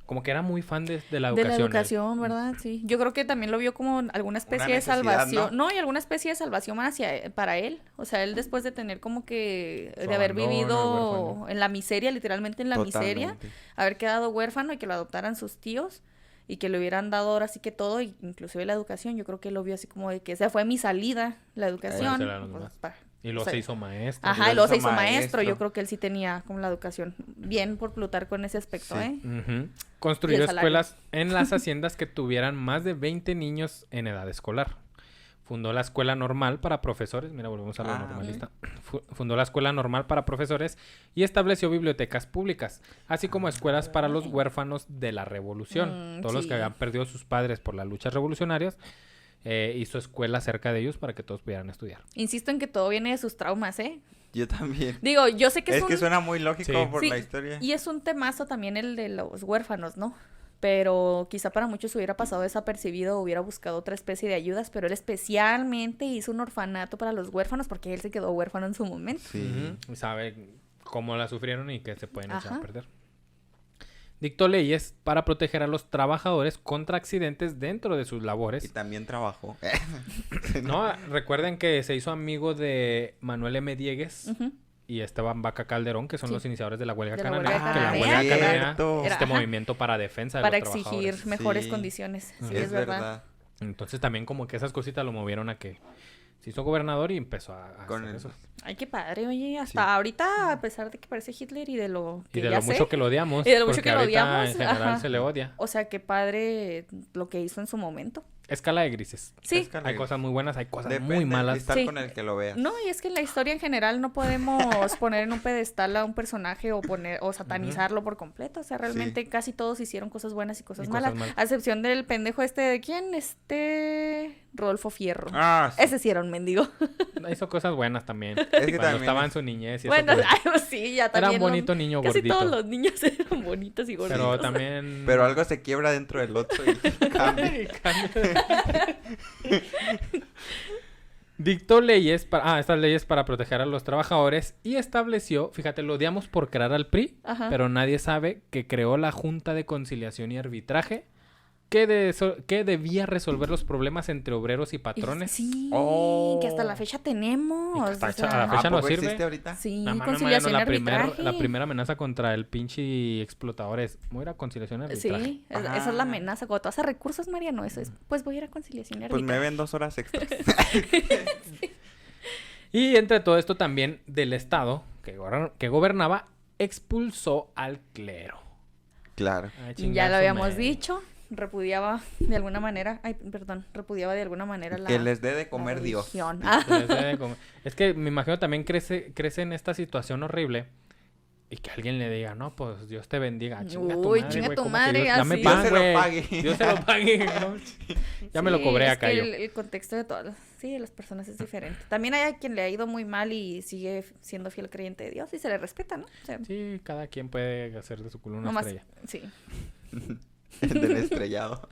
Como que era muy fan de la De educación. la él. educación, ¿verdad? Sí. Yo creo que también lo vio como alguna especie de necesidad, salvación. ¿no? Y alguna especie de salvación para él. O sea, él después de tener como que... Su de haber abandono, el vivido huérfano. en la miseria, literalmente en la miseria. Totalmente. Haber quedado huérfano y que lo adoptaran sus tíos. Y que le hubieran dado ahora sí que todo, inclusive la educación. Yo creo que él lo vio así como de que esa fue mi salida, la educación. Dársela a los Pues, demás. Y luego o sea, se hizo maestro. Ajá, y Y luego lo se hizo hizo maestro. maestro. Yo creo que él sí tenía como la educación. Bien por Plutarco en ese aspecto, Sí. ¿eh? Ujú. Construyó Y el salario. escuelas en las haciendas que tuvieran más de 20 niños en edad escolar. Fundó la Escuela Normal para Profesores. Mira, volvemos a lo normalista. Fundó la Escuela Normal para Profesores y estableció bibliotecas públicas, así como escuelas para los huérfanos de la Revolución. Todos los sí. que habían perdido a sus padres por las luchas revolucionarias, hizo escuelas cerca de ellos para que todos pudieran estudiar. Insisto en que todo viene de sus traumas, ¿eh? Yo también. Digo, yo sé que Es que suena muy lógico Sí. por Sí, la historia. y es un temazo también el de los huérfanos, ¿no? Pero quizá para muchos hubiera pasado desapercibido, hubiera buscado otra especie de ayudas, pero él especialmente hizo un orfanato para los huérfanos porque él se quedó huérfano en su momento. Sí. Ujú. Y sabe cómo la sufrieron y que se pueden echar Ajá. a perder. Dictó leyes para proteger a los trabajadores contra accidentes dentro de sus Y labores. también trabajó. No, recuerden que se hizo amigo de Manuel M. Diegues Ujú. y Esteban Vaca Calderón, que son Sí. los iniciadores de la huelga De la cananea. huelga Que la cananea, huelga que cananea cierto. es Era, este ajá, movimiento para defensa de para los exigir trabajadores. mejores Sí. condiciones. Sí, Ujú. es verdad. Entonces también como que esas cositas lo movieron a que se hizo gobernador y empezó a Con hacer el- eso. Ay, qué padre, oye, hasta Sí. ahorita, a pesar de que parece Hitler y de lo que Y de ya lo mucho sé, que lo odiamos. Y de lo mucho porque que lo ahorita odiamos, en general ajá. se le odia. o sea, qué padre lo que hizo en su momento. Escala de grises. Sí, Escala Hay de- cosas muy buenas, hay cosas Depende muy del malas. cristal Sí. con el que lo veas. no, y es que en la historia en general no podemos poner en un pedestal a un personaje o satanizarlo por completo. O sea, realmente casi todos hicieron cosas buenas y cosas Y malas. cosas malas. A excepción del pendejo ¿de quién? Rodolfo Fierro. Ah, sí. Ese sí era un mendigo. Hizo cosas buenas también. que Cuando también estaba en es- su niñez. Y Bueno, eso, pues, ay, pues sí, ya era también. un bonito niño Casi gordito. todos los niños eran bonitos y gorditos. Pero también... Pero algo se quiebra dentro del otro y cambia. Dictó leyes para... estas leyes para proteger a los trabajadores y estableció, fíjate, lo odiamos por crear al PRI, Ajá. pero nadie sabe que creó la Junta de Conciliación y Arbitraje que debía resolver los problemas entre obreros y Y- patrones. Sí, Oh. que hasta la fecha tenemos. Y que hasta o sea, a la fecha ¿A no poco sirve? existe ahorita? Sí, No, mano, conciliación y la arbitraje. primera amenaza contra el pinche explotador es... ¿Cómo era? Conciliación y arbitraje. Sí, esa es la amenaza. Cuando tú haces recursos, Mariano, eso es. Pues voy a ir a conciliación y Pues me arbitraje. ven 2 horas extras. Y entre todo esto también del Estado que gobernaba expulsó al clero. Claro. Ay, Ya chingar lo su habíamos madre. dicho. Repudiaba de alguna manera. Repudiaba de alguna manera la. Que les dé de la comer Dios. religión. Que Ah, les debe de comer. Es que me imagino también crece en esta situación horrible y que alguien le diga, no, pues Dios te bendiga. Chinga tu Uy, madre, chinga güey, tu ¿cómo que madre, Dios, ya me así. Dios pagan, se lo güey. pague. Dios se lo pague. ¿no? Ya me lo sí, cobré es acá que yo. el contexto de todas las personas es diferente. También hay a quien le ha ido muy mal y sigue siendo fiel creyente de Dios y se le respeta, ¿no? O sea, Sí, cada quien puede hacer de su culo una nomás, estrella. sí. Del estrellado.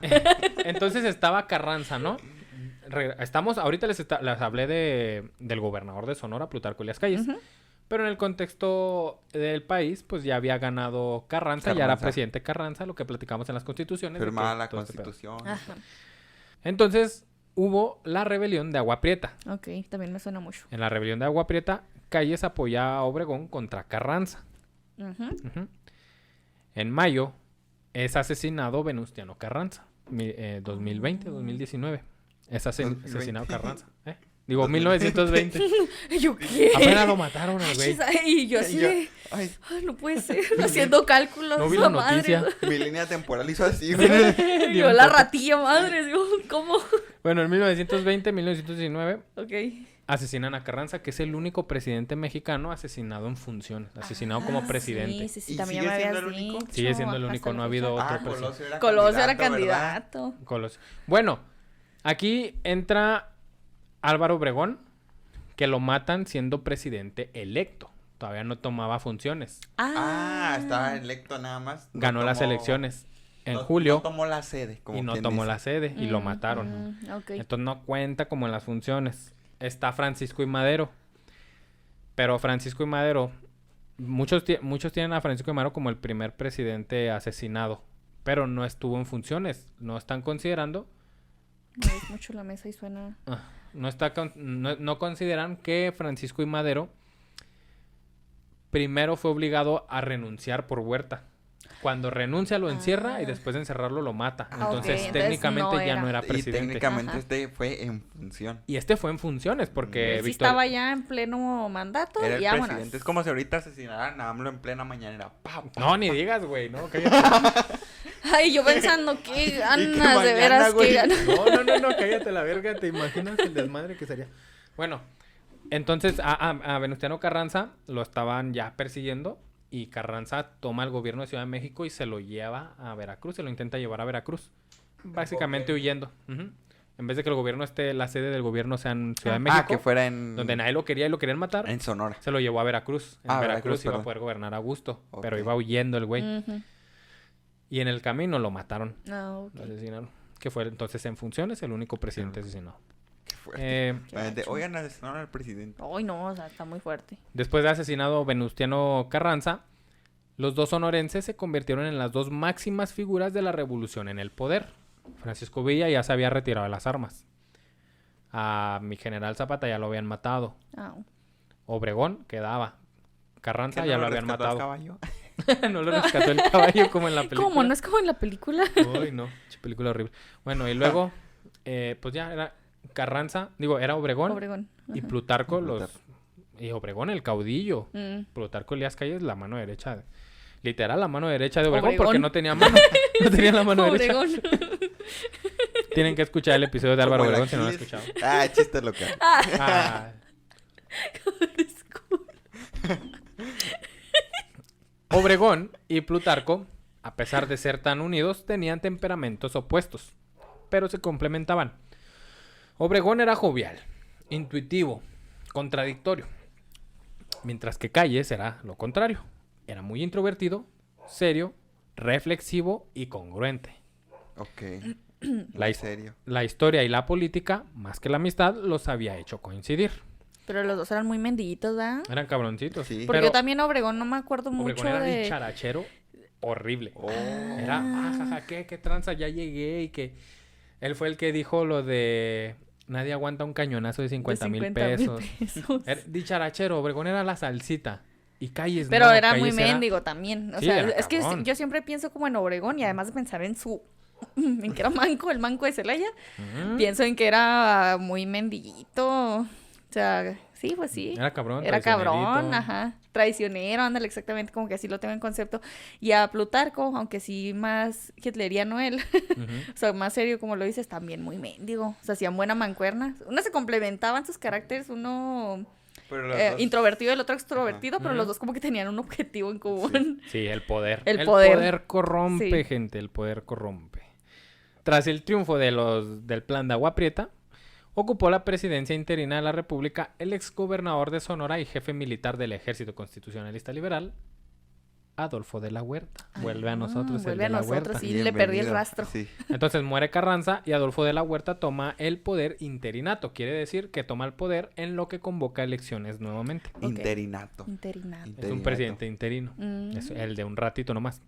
Entonces estaba Carranza, ¿no? Ahorita les hablé del gobernador de Sonora, Plutarco Elías Calles. Ujú. Pero en el contexto del país, pues ya había ganado Carranza, ya era Carranza. presidente Carranza, lo que platicamos en las constituciones. de Firmaba que la todo este pedo. constitución. Ajá. Entonces hubo la rebelión de Agua Prieta. Ok, también me suena mucho. En la rebelión de Agua Prieta, Calles apoyaba a Obregón contra Carranza. Ujú. Ujú. En mayo es asesinado Venustiano Carranza. 2020, 2019. Es 2020. asesinado Carranza. Digo, 1920. ¿Yo qué? Apenas lo mataron al güey. Y yo así Y yo, de... ay, Ay, no puede ser. Haciendo cálculos. No vi la madre. noticia. mi línea temporal hizo así, güey. Yo la ratilla, madre. Digo, ¿cómo? Bueno, en 1920, 1919 Ok. asesinan a Carranza, que es el único presidente mexicano asesinado en funciones. Asesinado como Ah, presidente. Sí, sí, sí, ¿Y también sigue me siendo habías el único? dicho. Sigue siendo el Hasta único, la no ha habido fecha. otro Ah, presidente. Colosio era ¿verdad? candidato. Colosio. Bueno, aquí entra Álvaro Obregón, que lo matan siendo presidente electo. Todavía no tomaba funciones. Estaba electo nada más. No Ganó las tomó- elecciones en no- julio No tomó la sede. y no tomó la sede y lo mataron. Ok. Entonces no cuenta como en las funciones. Está Francisco I. Madero. Pero Francisco I. Madero, muchos tienen a Francisco I. Madero como el primer presidente asesinado. Pero no estuvo en funciones. No están considerando, No es mucho la mesa y suena... no consideran que Francisco I. Madero primero fue obligado a renunciar por Huerta. Cuando renuncia lo encierra y después de encerrarlo lo mata. Ah, Entonces ok, entonces técnicamente no ya era. no era Y presidente. técnicamente Ajá. este fue en función. Y este fue en funciones porque Sí Víctor... estaba ya en pleno mandato Era y el vámonos. presidente. Es como si ahorita asesinaran a AMLO en plena mañanera. ¡Pa, pa! No, ni digas, güey, no, cállate. Ay, yo pensando, qué ganas, de mañana, veras, güey. qué ganas. No, cállate la verga, ¿te imaginas el desmadre que sería? Bueno, entonces a Venustiano Carranza lo estaban ya persiguiendo y Carranza toma el gobierno de Ciudad de México y se lo lleva a Veracruz, se lo intenta llevar a Veracruz, básicamente huyendo. Ujú. En vez de que el gobierno la sede del gobierno sea en Ciudad de México, que fuera en... donde nadie lo quería y lo querían matar, En Sonora. se lo llevó a Veracruz. En Veracruz Veracruz, iba a perdón. poder gobernar a gusto, Ok. pero iba huyendo el güey. Ujú. Y en el camino lo mataron. No, ok. Lo asesinaron. Que fue entonces en funciones el único presidente asesinado. Qué fuerte. Qué gacho. Oigan, asesinaron al presidente. Ay, no, o sea, está muy fuerte. Después de asesinado Venustiano Carranza, los dos sonorenses se convirtieron en las dos máximas figuras de la revolución en el poder. Francisco Villa ya se había retirado de las armas. A mi general Zapata ya lo habían matado. Ah, Obregón quedaba. Carranza ¿Que ya no lo habían rescató al matado. caballo? No lo rescató el caballo como en la película. ¿cómo? ¿No es como en la película? Uy, no. Película horrible. Bueno, y luego, pues ya era Carranza, era Obregón. Obregón. Y Ajá. Plutarco, Plutarco. y Obregón, el caudillo. Mm. Plutarco Elías Calles, la mano derecha. Literal, la mano derecha de Obregón, Obregón. porque no tenía mano. No tenía la mano derecha. Obregón. Tienen que escuchar el episodio de Álvaro Como el Obregón si no lo han Aquiles. escuchado. Chiste local. Ah. Obregón y Plutarco, a pesar de ser tan unidos, tenían temperamentos opuestos, pero se complementaban. Obregón era jovial, intuitivo, contradictorio, mientras que Calles era lo contrario. Era muy introvertido, serio, reflexivo y congruente. Ok. La, En his- serio. la historia y la política, más que la amistad, los había hecho coincidir. Pero los dos eran muy mendiguitos, ¿verdad? Eran cabroncitos. Sí. Porque Pero yo también Obregón no me acuerdo Obregón mucho era de... dicharachero horrible. Oh. Era, jaja, qué tranza, ya llegué y que... Él fue el que dijo lo de... Nadie aguanta un cañonazo de 50,000 pesos. Era dicharachero, Obregón era la salsita. Y Calles Pero no, era Calles muy mendigo también. O Sí, sea, era es que cabrón. yo siempre pienso como en Obregón y además de pensar en su... en que era manco, el manco de Celaya. Ujú. Pienso en que era muy mendiguito. O sea, sí, pues sí. Era cabrón. Era cabrón, traicionerito. ajá. Traicionero, ándale, exactamente, como que así lo tengo en concepto. Y a Plutarco, aunque sí más hitleriano él, Ujú. o sea, más serio, como lo dices, también muy mendigo. O sea, hacían buena mancuerna. Uno se complementaban sus caracteres, uno Pero los dos- introvertido y el otro extrovertido, pero Ujú. los dos como que tenían un objetivo en común. Sí, el poder. El poder. poder corrompe, Sí. gente, el poder corrompe. Tras el triunfo del plan de Agua Prieta, ocupó la presidencia interina de la República el exgobernador de Sonora y jefe militar del Ejército Constitucionalista Liberal, Adolfo de la Huerta. Vuelve a Ah, nosotros el vuelve de a la nosotros, Huerta. sí. le perdí el Bienvenido. rastro. Sí. Entonces muere Carranza y Adolfo de la Huerta toma el poder interinato. Quiere decir que toma el poder en lo que convoca elecciones nuevamente. Ok. Interinato. Interinato. Es un Interinato. presidente interino. Mm. Es el de un ratito nomás.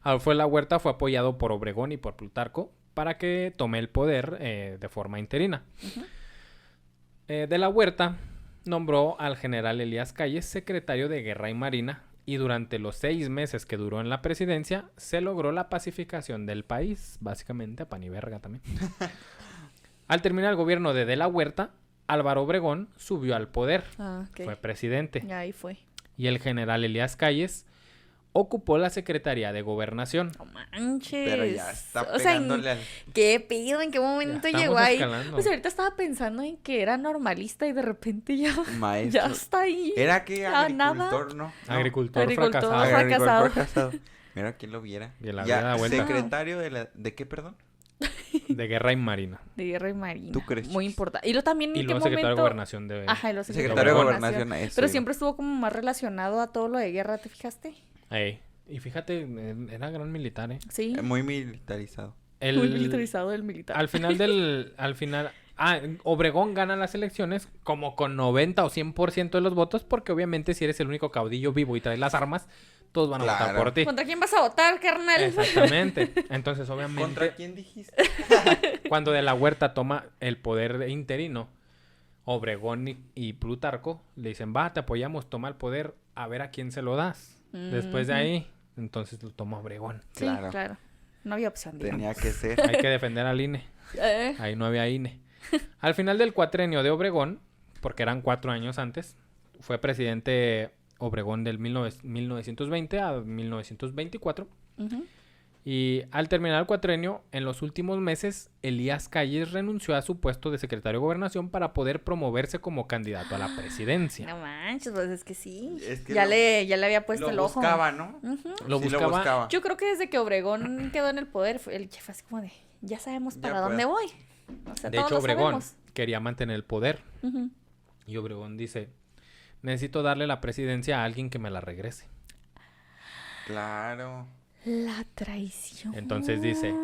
Adolfo de la Huerta fue apoyado por Obregón y por Plutarco para que tome el poder de forma interina. Ujú. De la Huerta nombró al general Elías Calles secretario de Guerra y Marina y durante los 6 meses que duró en la presidencia se logró la pacificación del país, básicamente a pan y verga también. Al terminar el gobierno de la Huerta, Álvaro Obregón subió al poder, Ah, ok. fue presidente Ahí fue. y el general Elías Calles ocupó la Secretaría de Gobernación. No manches. Pero ya está O sea, pegándole al... ¿qué pido? ¿En qué momento estamos llegó ahí? escalando. Pues ahorita estaba pensando en que era normalista y de repente ya, Maestro. ya está ahí. Era que Ya nada. agricultor, ¿no? Agricultor, Agricultor fracasado. fracasado. Fracasado. Mira quién lo viera. Y la vida da vuelta. Secretario de ¿De qué, perdón? De guerra y marina. De guerra y marina. ¿Tú crees, Muy chiquis? importante. Y luego también Y en qué luego secretario de momento... gobernación de... Ajá, y luego Secretario de Gobernación. Gobernación, eso. Pero siempre estuvo como más relacionado a todo lo de guerra, ¿te fijaste? Ey, y fíjate, era gran militar, ¿eh? Sí. Muy militarizado. Muy militarizado el militar. Al final... Obregón gana las elecciones como con 90 o 100% de los votos, porque obviamente si eres el único caudillo vivo y traes las armas, todos van a votar Claro. por ti. ¿Contra quién vas a votar, carnal? Exactamente. Entonces, obviamente, ¿Contra quién dijiste? cuando de la Huerta toma el poder interino, Obregón y Plutarco le dicen, va, te apoyamos, toma el poder, a ver a quién se lo das. Después de Ujú. ahí, entonces lo toma Obregón. Sí, Claro. claro. No había opción, digamos. Tenía que ser. Hay que defender al INE. Ahí no había INE. Al final del cuatrenio de Obregón, porque eran 4 años antes, fue presidente Obregón del 1920 a 1924. Ujú. Y al terminar el cuatrenio, en los últimos meses, Elías Calles renunció a su puesto de secretario de Gobernación para poder promoverse como candidato a la presidencia. No manches, pues es que sí. Es que ya, lo- le había puesto Lo el ojo. buscaba, ¿no? Ujú. Lo Sí, buscaba. Yo creo que desde que Obregón quedó en el poder, el jefe así como de, ya sabemos Ya para puedo. dónde voy. O sea, De todos hecho, lo Obregón sabemos. quería mantener el poder. Ujú. Y Obregón dice, necesito darle la presidencia a alguien que me la regrese. Claro. La traición. Entonces dice,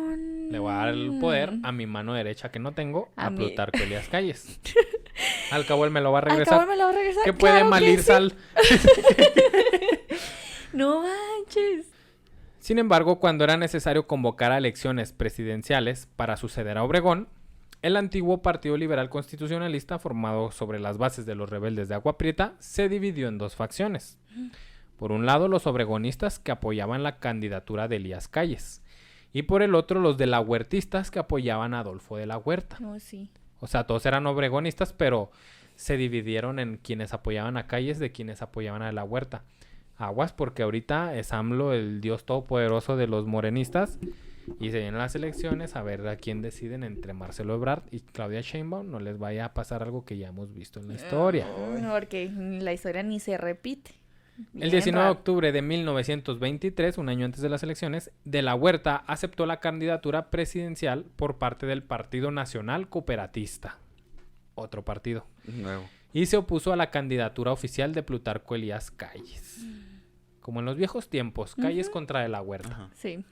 le voy a dar el poder a mi mano derecha que no tengo, a A mí. Plutarco Elías Calles. Al cabo él me lo va a Al regresar. cabo me lo va a regresar. ¿Qué puede Claro malir sí. sal? No manches. Sin embargo, cuando era necesario convocar a elecciones presidenciales para suceder a Obregón, el antiguo Partido Liberal Constitucionalista, formado sobre las bases de los rebeldes de Agua Prieta, se dividió en 2 facciones. Por un lado, los obregonistas que apoyaban la candidatura de Elías Calles, y por el otro, los de la huertistas que apoyaban a Adolfo de la Huerta. No, sí. O sea, todos eran obregonistas, pero se dividieron en quienes apoyaban a Calles de quienes apoyaban a la Huerta. Aguas, porque ahorita es AMLO el dios todopoderoso de los morenistas y se vienen las elecciones a ver a quién deciden entre Marcelo Ebrard y Claudia Sheinbaum. No les vaya a pasar algo que ya hemos visto en la historia. Porque la historia ni se repite. El Bien 19 de raro. octubre de 1923, un año antes de las elecciones, De la Huerta aceptó la candidatura presidencial por parte del Partido Nacional Cooperatista, otro partido, Nuevo. y se opuso a la candidatura oficial de Plutarco Elías Calles. Como en los viejos tiempos, Calles contra De la Huerta. Ajá. Sí.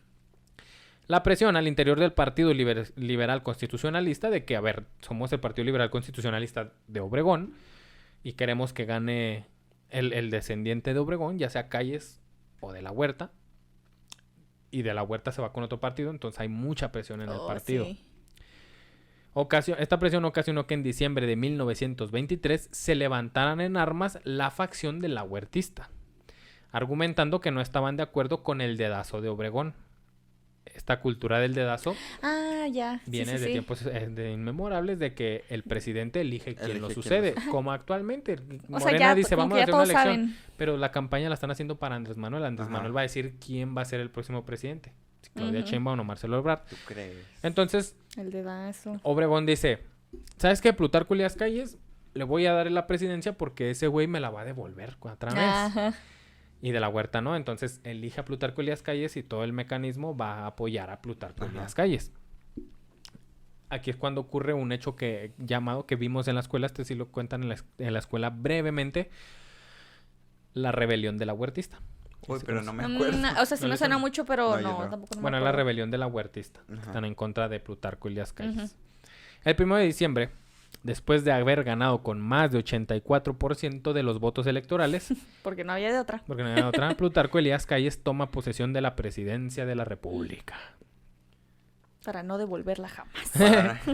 La presión al interior del Partido Liberal Constitucionalista de que, a ver, somos el Partido Liberal Constitucionalista de Obregón y queremos que gane el descendiente de Obregón, ya sea Calles o De la Huerta, y De la Huerta se va con otro partido, entonces hay mucha presión en el Oh, partido. sí. Esta presión ocasionó que en diciembre de 1923 se levantaran en armas la facción de la huertista, argumentando que no estaban de acuerdo con el dedazo de Obregón. Esta cultura del dedazo Ah, ya. Sí, viene sí, de sí. tiempos de inmemorables de que el presidente elige quién Elige lo quién lo sucede, como actualmente. O sea, Morena ya, dice, como vamos que a ya hacer una todos elección, saben. pero la campaña la están haciendo para Andrés Manuel. Andrés Ajá. Manuel va a decir quién va a ser el próximo presidente, si Claudia Ujú. Sheinbaum o Marcelo Ebrard. ¿Tú crees? Entonces, El dedazo. Obregón dice, ¿sabes qué? Plutarco Elías Calles, le voy a dar la presidencia porque ese güey me la va a devolver otra vez. Ajá. Y De la Huerta no, entonces elige a Plutarco Elías Calles y todo el mecanismo va a apoyar a Plutarco Ajá. Elías Calles. Aquí es cuando ocurre un hecho llamado que vimos en la escuela, este sí lo cuentan en la escuela brevemente, la rebelión de la huertista. Uy, pero no me Mm, acuerdo. o sea, sí ¿No me le suena suena? mucho, pero No, yo no, no. tampoco no me Bueno, la acuerdo. rebelión de la huertista. Ajá. Están en contra de Plutarco Elías Calles. Ujú. El 1 de diciembre, después de haber ganado con más de 84% de los votos electorales, Porque no había de otra. porque no había otra, Plutarco Elías Calles toma posesión de la presidencia de la República. Para no devolverla jamás.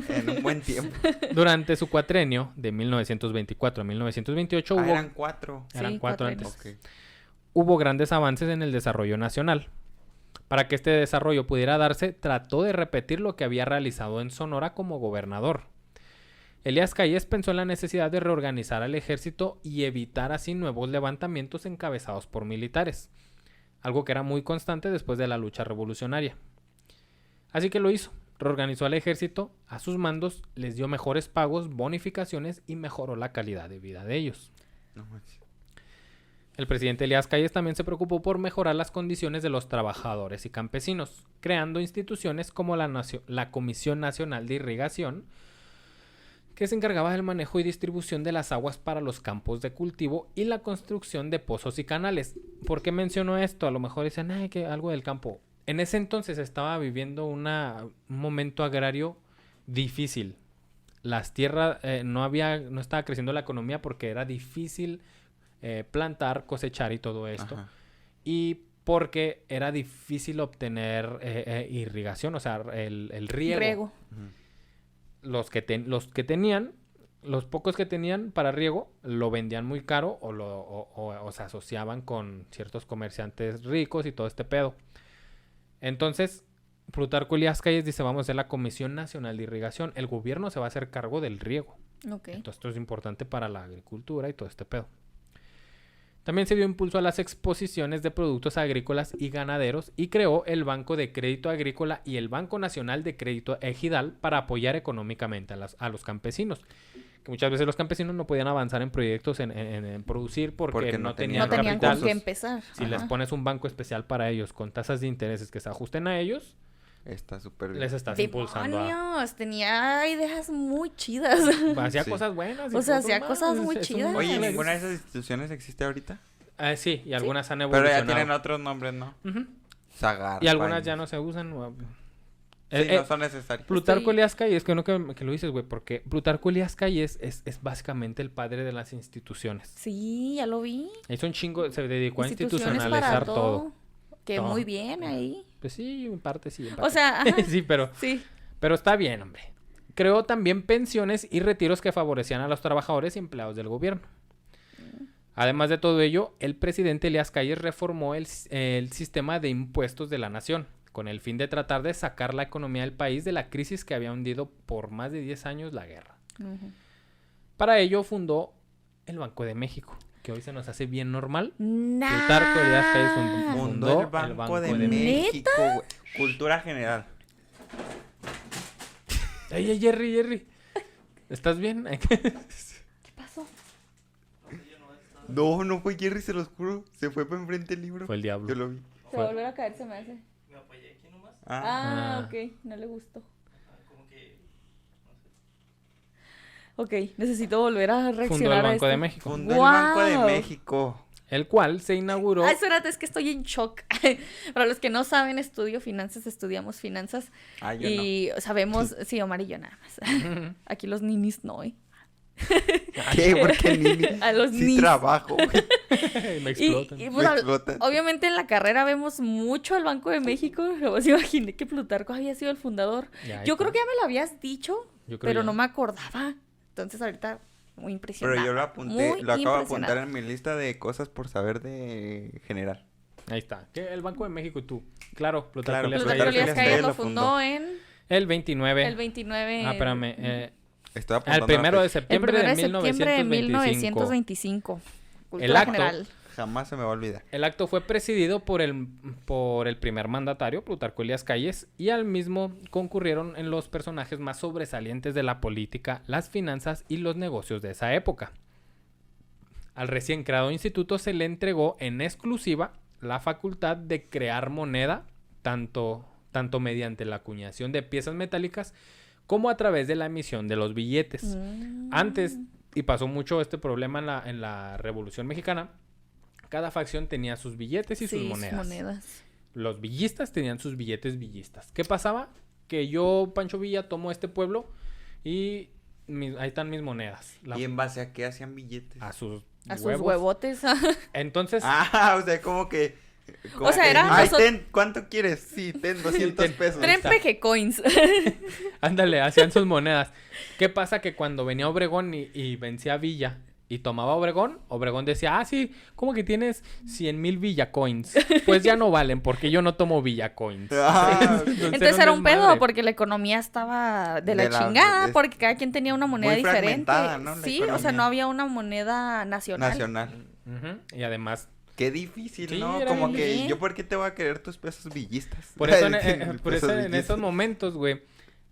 En un buen tiempo. Durante su cuatrenio, de 1924 a 1928, Ah, hubo, eran 4. eran Sí, 4 cuatro antes. Ok. Hubo grandes avances en el desarrollo nacional. Para que este desarrollo pudiera darse, trató de repetir lo que había realizado en Sonora como gobernador. Elías Calles pensó en la necesidad de reorganizar al ejército y evitar así nuevos levantamientos encabezados por militares, algo que era muy constante después de la lucha revolucionaria. Así que lo hizo, reorganizó al ejército, a sus mandos, les dio mejores pagos, bonificaciones y mejoró la calidad de vida de ellos. No manches. El presidente Elías Calles también se preocupó por mejorar las condiciones de los trabajadores y campesinos, creando instituciones como la Comisión Nacional de Irrigación, que se encargaba del manejo y distribución de las aguas para los campos de cultivo y la construcción de pozos y canales. ¿Por qué menciono esto? A lo mejor dicen, ay, que algo del campo. En ese entonces estaba viviendo un momento agrario difícil. Las tierras, no estaba creciendo la economía porque era difícil plantar, cosechar y todo esto. Ajá. Y porque era difícil obtener irrigación, o sea, el riego. Ujú. Los pocos que tenían para riego, lo vendían muy caro o se asociaban con ciertos comerciantes ricos y todo este pedo. Entonces, Plutarco Elías Calles dice, vamos a hacer la Comisión Nacional de Irrigación. El gobierno se va a hacer cargo del riego. Ok. Entonces, esto es importante para la agricultura y todo este pedo. También se dio impulso a las exposiciones de productos agrícolas y ganaderos y creó el Banco de Crédito Agrícola y el Banco Nacional de Crédito Ejidal para apoyar económicamente a los campesinos. Que muchas veces los campesinos no podían avanzar en proyectos en producir porque no tenían No tenían capital. con qué empezar. Si les Ajá. pones un banco especial para ellos con tasas de intereses que se ajusten a ellos, Está súper bien. les estás impulsando a... ¡Demonios! Tenía ideas muy chidas. Hacía Sí. cosas buenas. y O sea, todo, hacía no cosas mames, muy es un chidas. Oye, monstruo. ¿ninguna de esas instituciones existe ahorita? Sí, y algunas han Pero evolucionado. ya tienen otros nombres, ¿no? Ujú. Zagar. Y algunas ya no se usan. Sí, no son necesarios. Plutarco Sí. Elías Calles, que no que lo dices, güey, porque Plutarco Elías Calles es básicamente el padre de las instituciones. Sí, ya lo vi. Hizo un chingo, se dedicó a Instituciones para institucionalizar todo. Que Todo. muy bien ahí. Pues sí, en parte sí. En parte. O sea, ajá, sí, pero sí. está bien, hombre. Creó también pensiones y retiros que favorecían a los trabajadores y empleados del gobierno. Además de todo ello, el presidente Elías Calles reformó el sistema de impuestos de la nación, con el fin de tratar de sacar la economía del país de la crisis que había hundido por más de 10 años la guerra. Ujú. Para ello fundó el Banco de México, que hoy se nos hace bien normal. Nah. Plutarco Elías Calles Fundó fundó el Banco de México, güey. Cultura general. ¡Ey, Jerry! ¿Estás bien? ¿Qué pasó? No fue Jerry, se los juro. Se fue para enfrente el libro. Fue el diablo. Yo lo vi. Se va a volver a caer, se me hace. Me apoyé aquí nomás. Ah, Ah, ok. No le gustó. Como que, no sé. Ok, necesito volver a reaccionar Fundó el a Banco esto. de México, fundó el Banco de ¡Guau! México. el cual se inauguró... Ah, espérate, es que estoy en shock. Para los que no saben, estudiamos finanzas. Ah, yo Y sabemos, sí, Omar y yo nada más. Aquí los ninis no, ¿eh? no. ¿Qué? Porque ni A los sí nis. trabajo, güey. Me Y, explotan. y, Me pues, explotan. obviamente en la carrera vemos mucho al Banco de México. Luego se imaginé que Plutarco había sido el fundador. Ya, Yo ahí creo está. que ya me lo habías dicho, Yo creo pero ya. no me acordaba. Entonces ahorita muy impresionada. Pero yo lo apunté, Muy lo acabo de impresionada. apuntar en mi lista de cosas por saber de general. Ahí está. ¿Qué? El Banco de México y tú. Claro, Plutarco Claro, Elías Plutarco Calles. Elías Calles Calles lo lo fundó en El 29. el 29... Ah, espérame. Estoy El apuntando primero la de fecha. El septiembre 1 de de septiembre de 1925. 1925. Cultura El acto. general. Jamás se me va a olvidar. El acto fue presidido por el primer mandatario, Plutarco Elías Calles, y al mismo concurrieron en los personajes más sobresalientes de la política, las finanzas y los negocios de esa época. Al recién creado instituto se le entregó en exclusiva la facultad de crear moneda, tanto mediante la acuñación de piezas metálicas como a través de la emisión de los billetes. Antes, y pasó mucho este problema en la Revolución Mexicana, cada facción tenía sus billetes y sus Sí, monedas. Los villistas tenían sus billetes villistas. ¿Qué pasaba? Que yo, Pancho Villa, tomo este pueblo y ahí están mis monedas. ¿Y en base a qué hacían billetes? A sus A sus huevos. huevotes. Entonces, O sea, como que... O sea, era Ay, nosotros- ¿cuánto quieres? Sí, ten 200 ten. pesos. Tren está. PG Coins. ándale, hacían sus monedas. ¿Qué pasa? Que cuando venía Obregón y vencía a Villa y tomaba Obregón, Obregón decía, sí, ¿cómo que tienes 100,000 Villacoins? Pues ya no valen porque yo no tomo Villacoins. Ah, Entonces era un pedo desmadre. porque la economía estaba de la De la- chingada, es- porque cada quien tenía una moneda muy diferente. fragmentada, ¿no? La Sí, o sea, economía. no había una moneda nacional. Nacional. Ujú, y además, Qué difícil, Sí, ¿no? era Como bien que difícil. yo por qué te voy a querer tus pesos villistas. por eso, Mis por eso pesos en villistas. esos momentos, güey,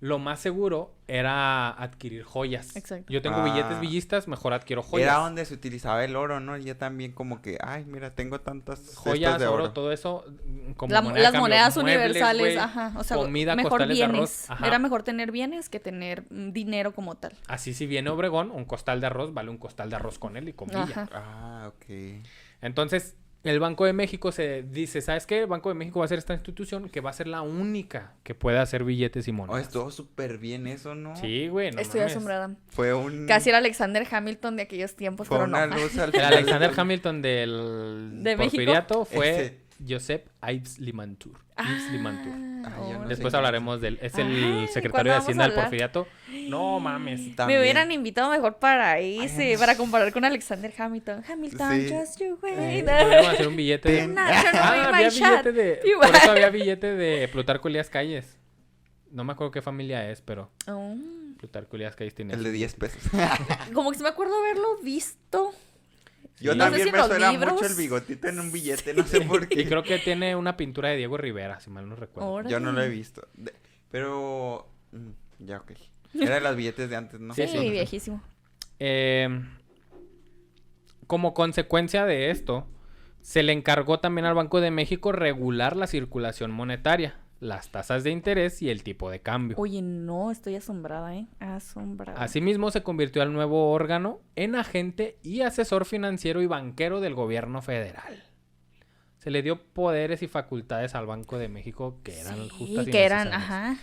lo más seguro era adquirir joyas. Exacto. Yo tengo billetes villistas, mejor adquiero joyas. Era donde se utilizaba el oro, ¿no? Y ya también como que, ay, mira, tengo tantas Joyas, cestas de oro, oro. todo eso, como Las moneda de cambio, monedas muebles, universales, güey, ajá. O sea, comida, mejor costales de arroz. bienes. Ajá. Era mejor tener bienes que tener dinero como tal. Así si viene Obregón, un costal de arroz vale un costal de arroz con él y con Villa. Ajá. Ah, ok. Entonces, el Banco de México se dice, ¿sabes qué? El Banco de México va a ser esta institución que va a ser la única que pueda hacer billetes y Oh, monedas. estuvo súper bien eso, ¿no? Sí, güey, no Estoy mames. asombrada. Fue un... Casi era Alexander Hamilton de aquellos tiempos, Fue pero una no. luz al El final. Alexander Hamilton del ¿De México? Porfiriato fue Ese. Josep Yves Limantour. Yves Limantour. Ah, yo no Después sé. hablaremos del... Es el Ay, secretario ¿cuándo de vamos Hacienda a del hablar? Porfiriato. No mames. Me También. hubieran invitado mejor para ese, Ay, para comparar con Alexander Hamilton. Hamilton, Sí. just you wait. Podríamos hacer un billete de... Ten- Ah, había billete de... Igual. Por eso había billete de Plutarco Elías Calles. No me acuerdo qué familia es, pero Oh. Plutarco Elías Calles tiene... El de su- 10 pesos. Como que sí me acuerdo haberlo visto. Yo Sí. No sé también si me los suena libros. mucho el bigotito en un billete, no sé por qué. Y creo que tiene una pintura de Diego Rivera, si mal no recuerdo. Órale. Yo no lo he visto. Pero... ya, ok. Era de los billetes de antes, ¿no? Sí, Sí. viejísimo. Como consecuencia de esto, se le encargó también al Banco de México regular la circulación monetaria, las tasas de interés y el tipo de cambio. Oye, no, estoy asombrada, ¿eh? Asombrada. Asimismo, se convirtió al nuevo órgano en agente y asesor financiero y banquero del gobierno federal. Se le dio poderes y facultades al Banco de México que eran Sí, justas y que eran, necesarias. ajá,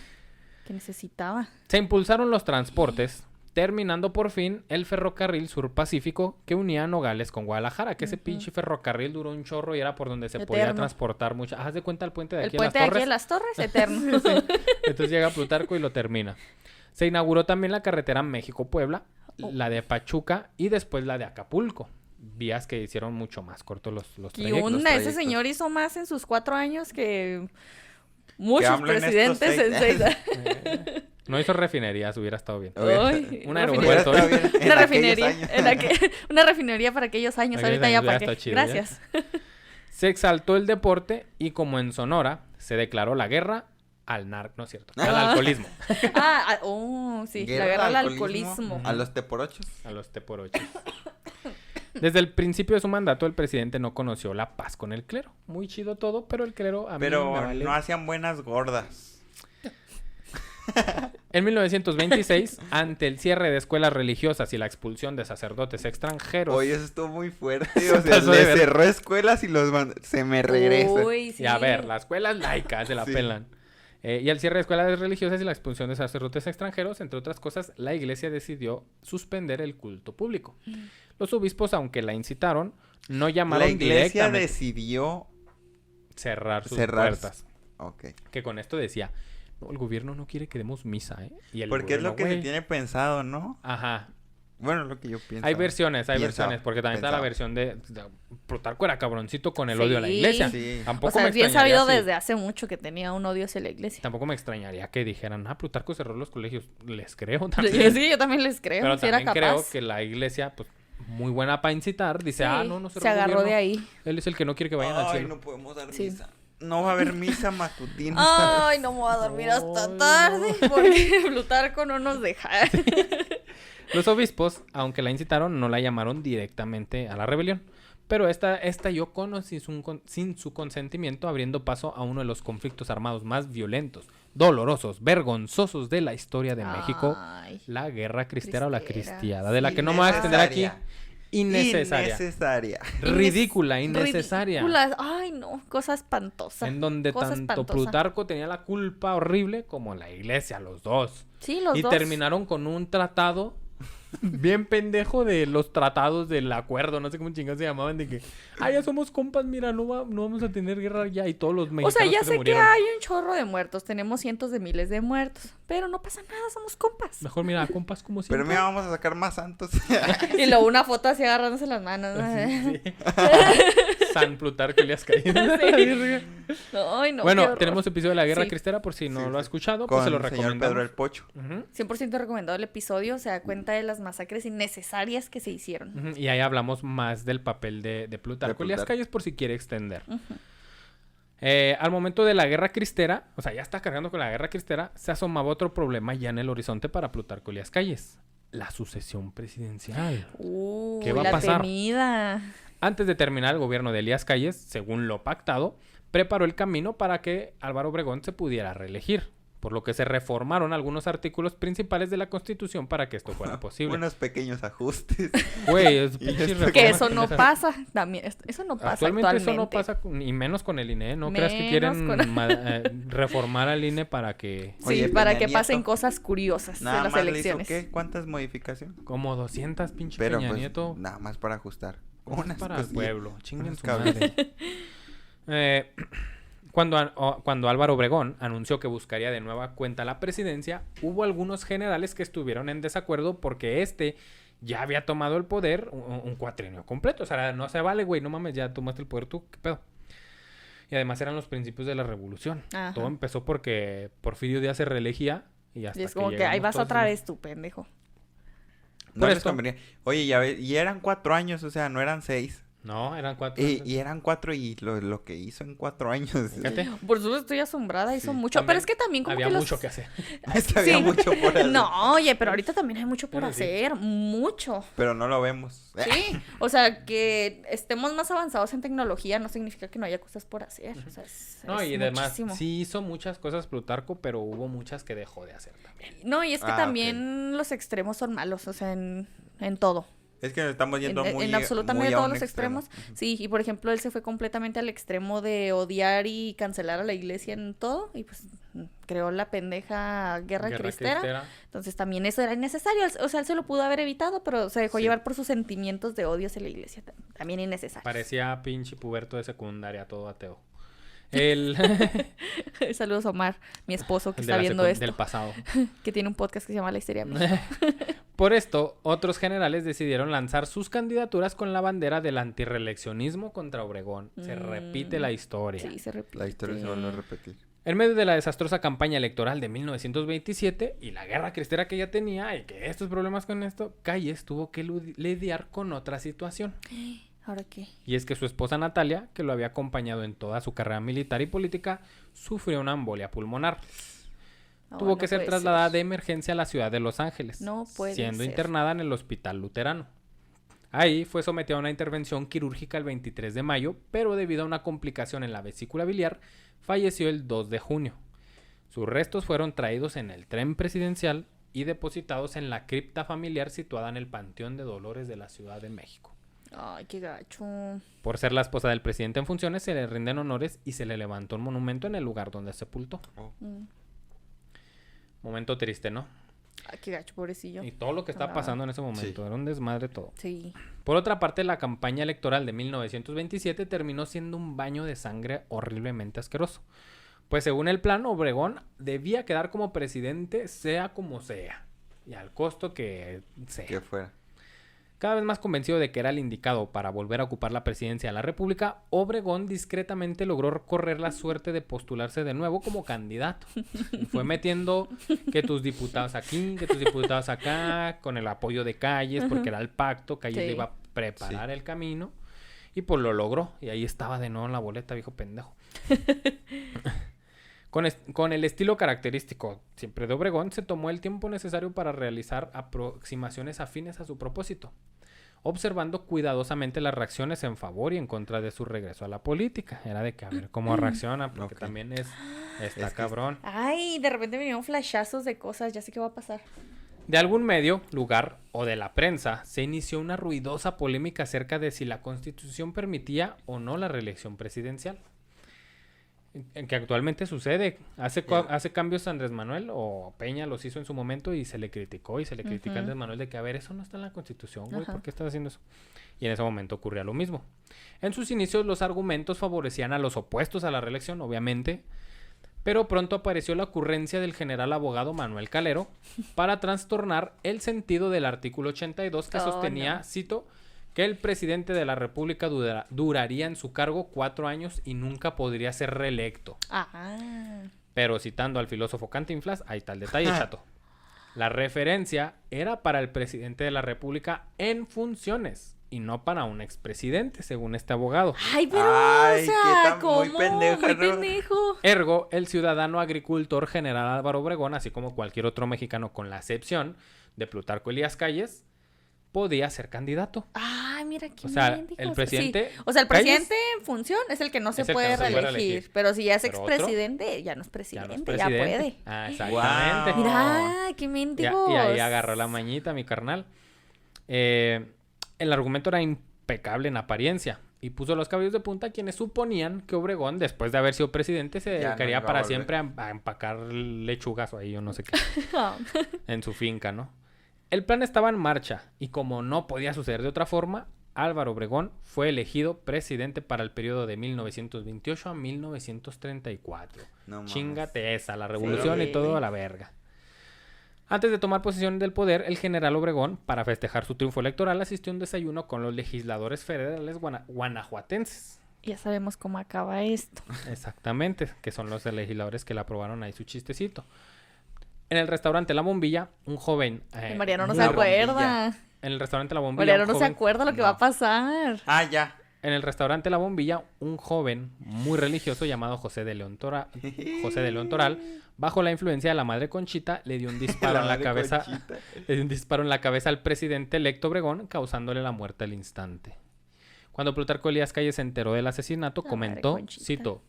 que necesitaba. Se impulsaron los transportes, terminando por fin el ferrocarril Sur Pacífico que unía Nogales con Guadalajara, que ese Ujú. pinche ferrocarril duró un chorro y era por donde se podía Eterno. transportar mucha. Haz de cuenta el puente de El aquí puente a de las aquí de Torres. las Torres, eterno. Sí. Entonces llega Plutarco y lo termina. Se inauguró también la carretera México-Puebla, Oh. la de Pachuca y después la de Acapulco. Vías que hicieron mucho más cortos los ¿Qué trayectos. onda? Ese trayectos. señor hizo más en sus 4 años que muchos AMLO en estos presidentes en 6. 6 No hizo refinerías, hubiera estado bien. Ay, Un una aeropuerto. Hubiera estado bien en Una aquellos refinería. años. Una refinería para aquellos años. Aquellos Ahorita ya años para hubiera qué. estado chido, ¿ya? Gracias. Se exaltó el deporte y como en Sonora se declaró la guerra al no es cierto, al alcoholismo, Sí, la guerra al alcoholismo. A los teporochos. a los teporochos. Desde el principio de su mandato el presidente no conoció la paz con el clero. Muy chido todo, pero el clero a mí Pero me vale. no hacían buenas gordas. En 1926, ante el cierre de escuelas religiosas y la expulsión de sacerdotes extranjeros, Oye, eso estuvo muy fuerte. Se O sea, pasó de le ver. cerró escuelas y los mandó. Se me regresa. Uy, sí. y a ver, las escuelas laicas se la Sí. pelan. Y al cierre de escuelas religiosas y la expulsión de sacerdotes extranjeros, entre otras cosas, la iglesia decidió suspender el culto público. Los obispos, aunque la incitaron, no llamaron La iglesia directamente decidió cerrar sus cerrar. puertas. Ok. Que con esto decía, no, el gobierno no quiere que demos misa, ¿eh? Y el Porque es lo gobierno, que se "Güey". tiene pensado, ¿no? Ajá. Bueno, es lo que yo pienso. Hay versiones, Piensa, porque también está la pensaba. versión de Plutarco era cabroncito con el Sí. odio a la iglesia. Sí. Tampoco O sea, me es bien extrañaría sabido si- desde hace mucho que tenía un odio hacia la iglesia. Tampoco me extrañaría que dijeran, Plutarco cerró los colegios. Les creo también. Sí, yo también les creo. Pero si era también creo capaz. que la iglesia, pues, muy buena para incitar, dice, Sí, no cerró se el agarró gobierno. de ahí. Él es el que no quiere que vayan al Ay, cielo. no podemos dar Sí. misa. No va a haber misa matutina. Ay, no me voy a dormir hasta Ay, tarde porque Plutarco no nos deja. Los obispos, aunque la incitaron, no la llamaron directamente a la rebelión. Pero esta estalló con o sin su consentimiento, abriendo paso a uno de los conflictos armados más violentos, dolorosos, vergonzosos de la historia de México, Ay. la guerra cristera o la Cristera. cristiada, de la que no me voy a extender aquí. Innecesaria. Innecesaria. Ridícula, innecesaria. Ridículas. Ay, no, cosa espantosa. En donde Cosa tanto espantosa. Plutarco tenía la culpa horrible como la iglesia, los dos. Sí, los Y dos. terminaron con un tratado bien pendejo de los tratados del acuerdo, no sé cómo chingados se llamaban, de que, ya somos compas, mira, no vamos a tener guerra ya, y todos los O mexicanos sea, ya que se sé que murieron. hay un chorro de muertos, tenemos cientos de miles de muertos, pero no pasa nada, somos compas. Mejor mira, compas como siempre. Pero mira, vamos a sacar más santos. Y luego una foto así agarrándose las manos. Sí, sí. San Plutarco Elías Calles. Ay, no, qué Bueno, horror. tenemos episodio de la guerra Sí. cristera, por si no Sí, lo ha sí. escuchado, pues Con se lo el señor recomendamos. Pedro el Pocho. Ujú. 100% recomendado el episodio, se da cuenta de las masacres innecesarias que se hicieron. Ujú, y ahí hablamos más del papel de Plutarco De Elías Plutarco. Calles por si quiere extender. Ujú. Al momento de la Guerra Cristera, o sea, ya está cargando con la Guerra Cristera, se asomaba otro problema ya en el horizonte para Plutarco Elías Calles: la sucesión presidencial. ¿Qué va a la pasar? temida. Antes de terminar el gobierno de Elías Calles, según lo pactado, preparó el camino para que Álvaro Obregón se pudiera reelegir, por lo que se reformaron algunos artículos principales de la Constitución para que esto fuera posible. Unos pequeños ajustes. Güey, es Y pinche esto- reforma Que eso no innecesaria. pasa. También, eso no pasa Actualmente eso no actualmente. pasa, y menos con el INE. No creas que quieren Menos reformar al INE para que... Sí, Oye, para Peña que pasen Nieto. cosas curiosas Nada en las más le hizo, elecciones. ¿qué? ¿Cuántas modificaciones? Como 200 pinche Pero Peña pues Nieto. nada más para ajustar. Cosas Unas para el cosillas. pueblo. Chinguen unos su cables. madre. Cuando Álvaro Obregón anunció que buscaría de nueva cuenta la presidencia, hubo algunos generales que estuvieron en desacuerdo porque ya había tomado el poder un cuatrienio completo. O sea, no se vale, güey, no mames, ya tomaste el poder tú, ¿qué pedo? Y además eran los principios de la revolución. Ajá. Todo empezó porque Porfirio Díaz se reelegía y hasta Y es como que ahí llegamos vas todos otra y- vez tú, pendejo. No Por les esto- convenía. Oye, ya ves, y eran 4 años, o sea, no eran 6. No, eran 4. Y eran 4 y lo que hizo en 4 años. Fíjate, Por eso estoy asombrada, hizo Sí, mucho. también Pero es que también como había que los... mucho que hacer. Es que había Sí. mucho por hacer. No, oye, pero ahorita también hay mucho por Pero sí. hacer. Mucho. Pero no lo vemos. Sí. O sea, que estemos más avanzados en tecnología no significa que no haya cosas por hacer. O sea, No, es y además, muchísimo. sí hizo muchas cosas Plutarco, pero hubo muchas que dejó de hacer también. No, y es que Ah, también los extremos son malos, o sea, en todo. Es que nos estamos yendo muy En absolutamente muy a todos un los extremo. extremos. Sí, y por ejemplo, él se fue completamente al extremo de odiar y cancelar a la iglesia en todo. Y pues creó la pendeja guerra cristera. Entonces también eso era innecesario. O sea, él se lo pudo haber evitado, pero se dejó Sí. llevar por sus sentimientos de odio hacia la iglesia. También innecesario. Parecía pinche puberto de secundaria, todo ateo. El, Saludos a Omar, mi esposo que el de está la viendo secu- esto. del pasado. Que tiene un podcast que se llama La Histeria de México. Por esto, otros generales decidieron lanzar sus candidaturas con la bandera del antirreeleccionismo contra Obregón. Se repite la historia. Sí, se repite. La historia se vuelve a repetir. En medio de la desastrosa campaña electoral de 1927 y la guerra cristera que ya tenía y que estos problemas con esto, Calles tuvo que lidiar con otra situación. ¿Ahora qué? Y es que su esposa Natalia, que lo había acompañado en toda su carrera militar y política, sufrió una embolia pulmonar. No, Tuvo no que ser puede trasladada ser. de emergencia a la ciudad de Los Ángeles, No puede siendo ser. internada en el Hospital Luterano. Ahí fue sometida a una intervención quirúrgica el 23 de mayo, pero debido a una complicación en la vesícula biliar, falleció el 2 de junio. Sus restos fueron traídos en el tren presidencial y depositados en la cripta familiar situada en el Panteón de Dolores de la Ciudad de México. Ay, qué gacho. Por ser la esposa del presidente en funciones, se le rinden honores y se le levantó un monumento en el lugar donde sepultó. Mm. Momento triste, ¿no? Ay, qué gacho, pobrecillo. Y todo lo que está pasando en ese momento, Sí. era un desmadre todo. Sí. Por otra parte, la campaña electoral de 1927 terminó siendo un baño de sangre horriblemente asqueroso. Pues según el plan, Obregón debía quedar como presidente sea como sea, y al costo que sea. Que fuera. Cada vez más convencido de que era el indicado para volver a ocupar la presidencia de la República, Obregón discretamente logró correr la suerte de postularse de nuevo como candidato. Y fue metiendo que tus diputados aquí, que tus diputados acá, con el apoyo de Calles, porque era el pacto, Calles Sí. le iba a preparar el camino. Y pues lo logró. Y ahí estaba de nuevo en la boleta, viejo pendejo. Con el estilo característico siempre de Obregón, se tomó el tiempo necesario para realizar aproximaciones afines a su propósito, observando cuidadosamente las reacciones en favor y en contra de su regreso a la política. Era de que a ver cómo reacciona, porque Ok. también está Es que- cabrón. Ay, de repente me vinieron flashazos de cosas, ya sé qué va a pasar. De algún medio, lugar o de la prensa, se inició una ruidosa polémica acerca de si la Constitución permitía o no la reelección presidencial. En que actualmente sucede. Hace cambios Andrés Manuel o Peña los hizo en su momento y se le criticó y se le critica a Ujú. Andrés Manuel de que, a ver, eso no está en la Constitución, güey, Ajá. ¿por qué estás haciendo eso? Y en ese momento ocurría lo mismo. En sus inicios los argumentos favorecían a los opuestos a la reelección, obviamente, pero pronto apareció la ocurrencia del general abogado Manuel Calero para trastornar el sentido del artículo 82 que Oh, sostenía, no. cito, que el presidente de la República duraría en su cargo 4 años y nunca podría ser reelecto. Ah. Pero citando al filósofo Cantinflas, ahí está el detalle, chato. La referencia era para el presidente de la República en funciones, y no para un expresidente, según este abogado. Ay, pero, Ay, o qué sea, tan- muy ¿cómo? pendeja, Muy ¿no? pendejo. Ergo, el ciudadano agricultor general Álvaro Obregón, así como cualquier otro mexicano con la excepción de Plutarco Elías Calles, podía ser candidato. Ay, mira qué O sea, mendigos. el presidente... Sí. O sea, el Calles presidente en función es el que no se es el que puede no se puede reelegir. reelegir. Pero si ya es Pero otro, expresidente, ya no es ya presidente, no es ya presidente. puede. Ah, exactamente. Guau. Mira, qué mendigos. Y ahí agarró la mañita, mi carnal. El argumento era impecable en apariencia y puso los cabellos de punta a quienes suponían que Obregón, después de haber sido presidente, se Ya no dedicaría iba a para volver. siempre a empacar lechugas o ahí yo no sé qué, Ah. en su finca, ¿no? El plan estaba en marcha y como no podía suceder de otra forma, Álvaro Obregón fue elegido presidente para el periodo de 1928 a 1934. No mames. Chíngate esa, la revolución Sí. y todo a la verga. Antes de tomar posesión del poder, el general Obregón, para festejar su triunfo electoral, asistió a un desayuno con los legisladores federales guanajuatenses. Ya sabemos cómo acaba esto. Exactamente, que son los legisladores que le aprobaron ahí su chistecito. En el restaurante La Bombilla, un joven... Y Mariano no muy- se La Bombilla. acuerda. En el restaurante La Bombilla, Mariano un no se joven- acuerda lo que No. va a pasar. Ah, ya. En el restaurante La Bombilla, un joven muy religioso llamado José de León Toral, bajo la influencia de la madre Conchita, le dio un disparo en la madre cabeza, Conchita. le dio un disparo en la cabeza al presidente electo Obregón, causándole la muerte al instante. Cuando Plutarco Elías Calles se enteró del asesinato, La comentó, madre Conchita. cito,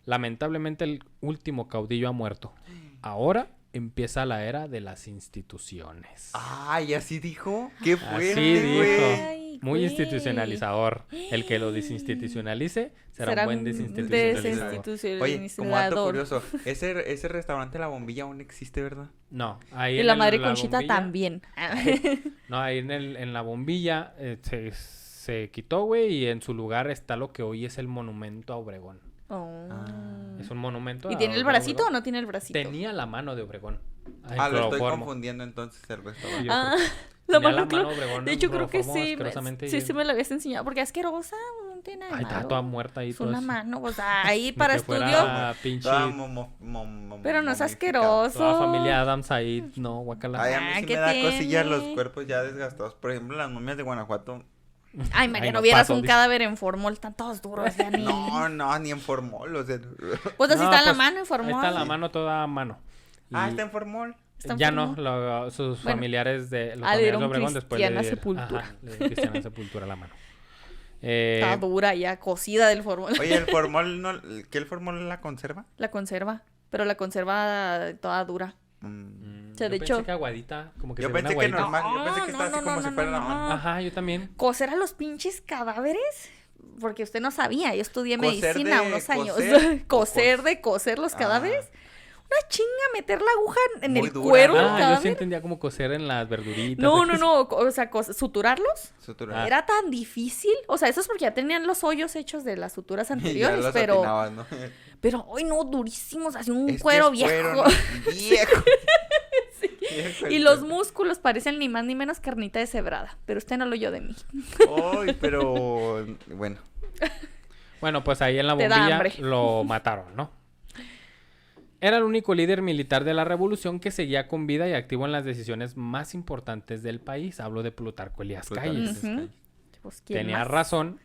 lamentablemente el último caudillo ha muerto. Ahora empieza la era de las instituciones. Ay, ¿así dijo? ¡Qué Así fuerte, dijo. güey! Ay, Muy güey. institucionalizador. El que lo desinstitucionalice será un buen desinstitucionalizador. desinstitucionalizador. Oye, como dato curioso, ese restaurante La Bombilla aún existe, ¿verdad? No, ahí Y en la el- madre la Conchita bombilla- también. No, ahí en la bombilla se quitó, güey, y en su lugar está lo que hoy es el monumento a Obregón. Oh. Es un monumento ¿Y a tiene el Obregón. bracito o no tiene el bracito? Tenía la mano de Obregón. En Ah, lo estoy cloroformo. confundiendo entonces el Sí, restaurante. yo Ah, creo. la Tenía mano clo- Obregón De en hecho, creo que cloroformo sí. asquerosamente Sí, y- sí me la habías enseñado. Porque asquerosa, no tiene nada de Ay, está malo. toda muerta y Es todo una eso. mano, o sea, ahí Ni para que estudio. fuera pinche... Pero no es momificado. asqueroso. Toda familia Adams ahí, no, guacala. Ay, a mí Ah, sí ¿qué me da cosillas los tiene? cuerpos ya desgastados. Por ejemplo, las momias de Guanajuato. Ay, María, Ay, no no vieras paso, un dice. cadáver en formol, están todos duros. Ya ni... No, ni en formol. O sea... Pues así No, está en la pues, mano en Ahí formol. está la mano toda a mano. Ah, Y- está en formol. Está en ya no, formol. sus Bueno. familiares de los Le familiares dieron de Obregón después le cristiana dieron, sepultura. ajá, le dieron cristiana sepultura a la mano. Está dura ya, cocida del formol. Oye, el formol, no, ¿qué el formol la conserva? La conserva, pero la conserva toda dura. Mm. O sea, de yo hecho- pensé que aguadita, como que Yo se ve una pensé que aguadita. normal, yo pensé que No, estaba así no, como no, si no, fuera la no, mano. no. Ajá, yo también. Coser a los pinches cadáveres, porque usted no sabía, yo estudié Coser medicina de unos años. coser, Coser o de coser los Ah. cadáveres. Una chinga meter la aguja en Muy el dura, cuero ¿no? del Ah, yo sí cadáver. entendía como coser en las verduritas. No, aquí. no, no, o sea, suturarlos Sutura. era tan difícil. O sea, eso es porque ya tenían los hoyos hechos de las suturas Y ya anteriores, los pero atinabas, ¿no? hoy no, durísimos, así un Es que cuero es viejo. cuero, ¿no? Viejo. Viejo Y el los cuero. músculos parecen ni más ni menos carnita deshebrada, pero usted no lo oyó de mí. Ay, pero bueno. Bueno, pues ahí en la Te da bombilla hambre. lo mataron, ¿no? Era el único líder militar de la revolución que seguía con vida y activo en las decisiones más importantes del país. Hablo de Plutarco Elías Plutarco Calles. Ujú. Pues, ¿quién Tenía más? razón.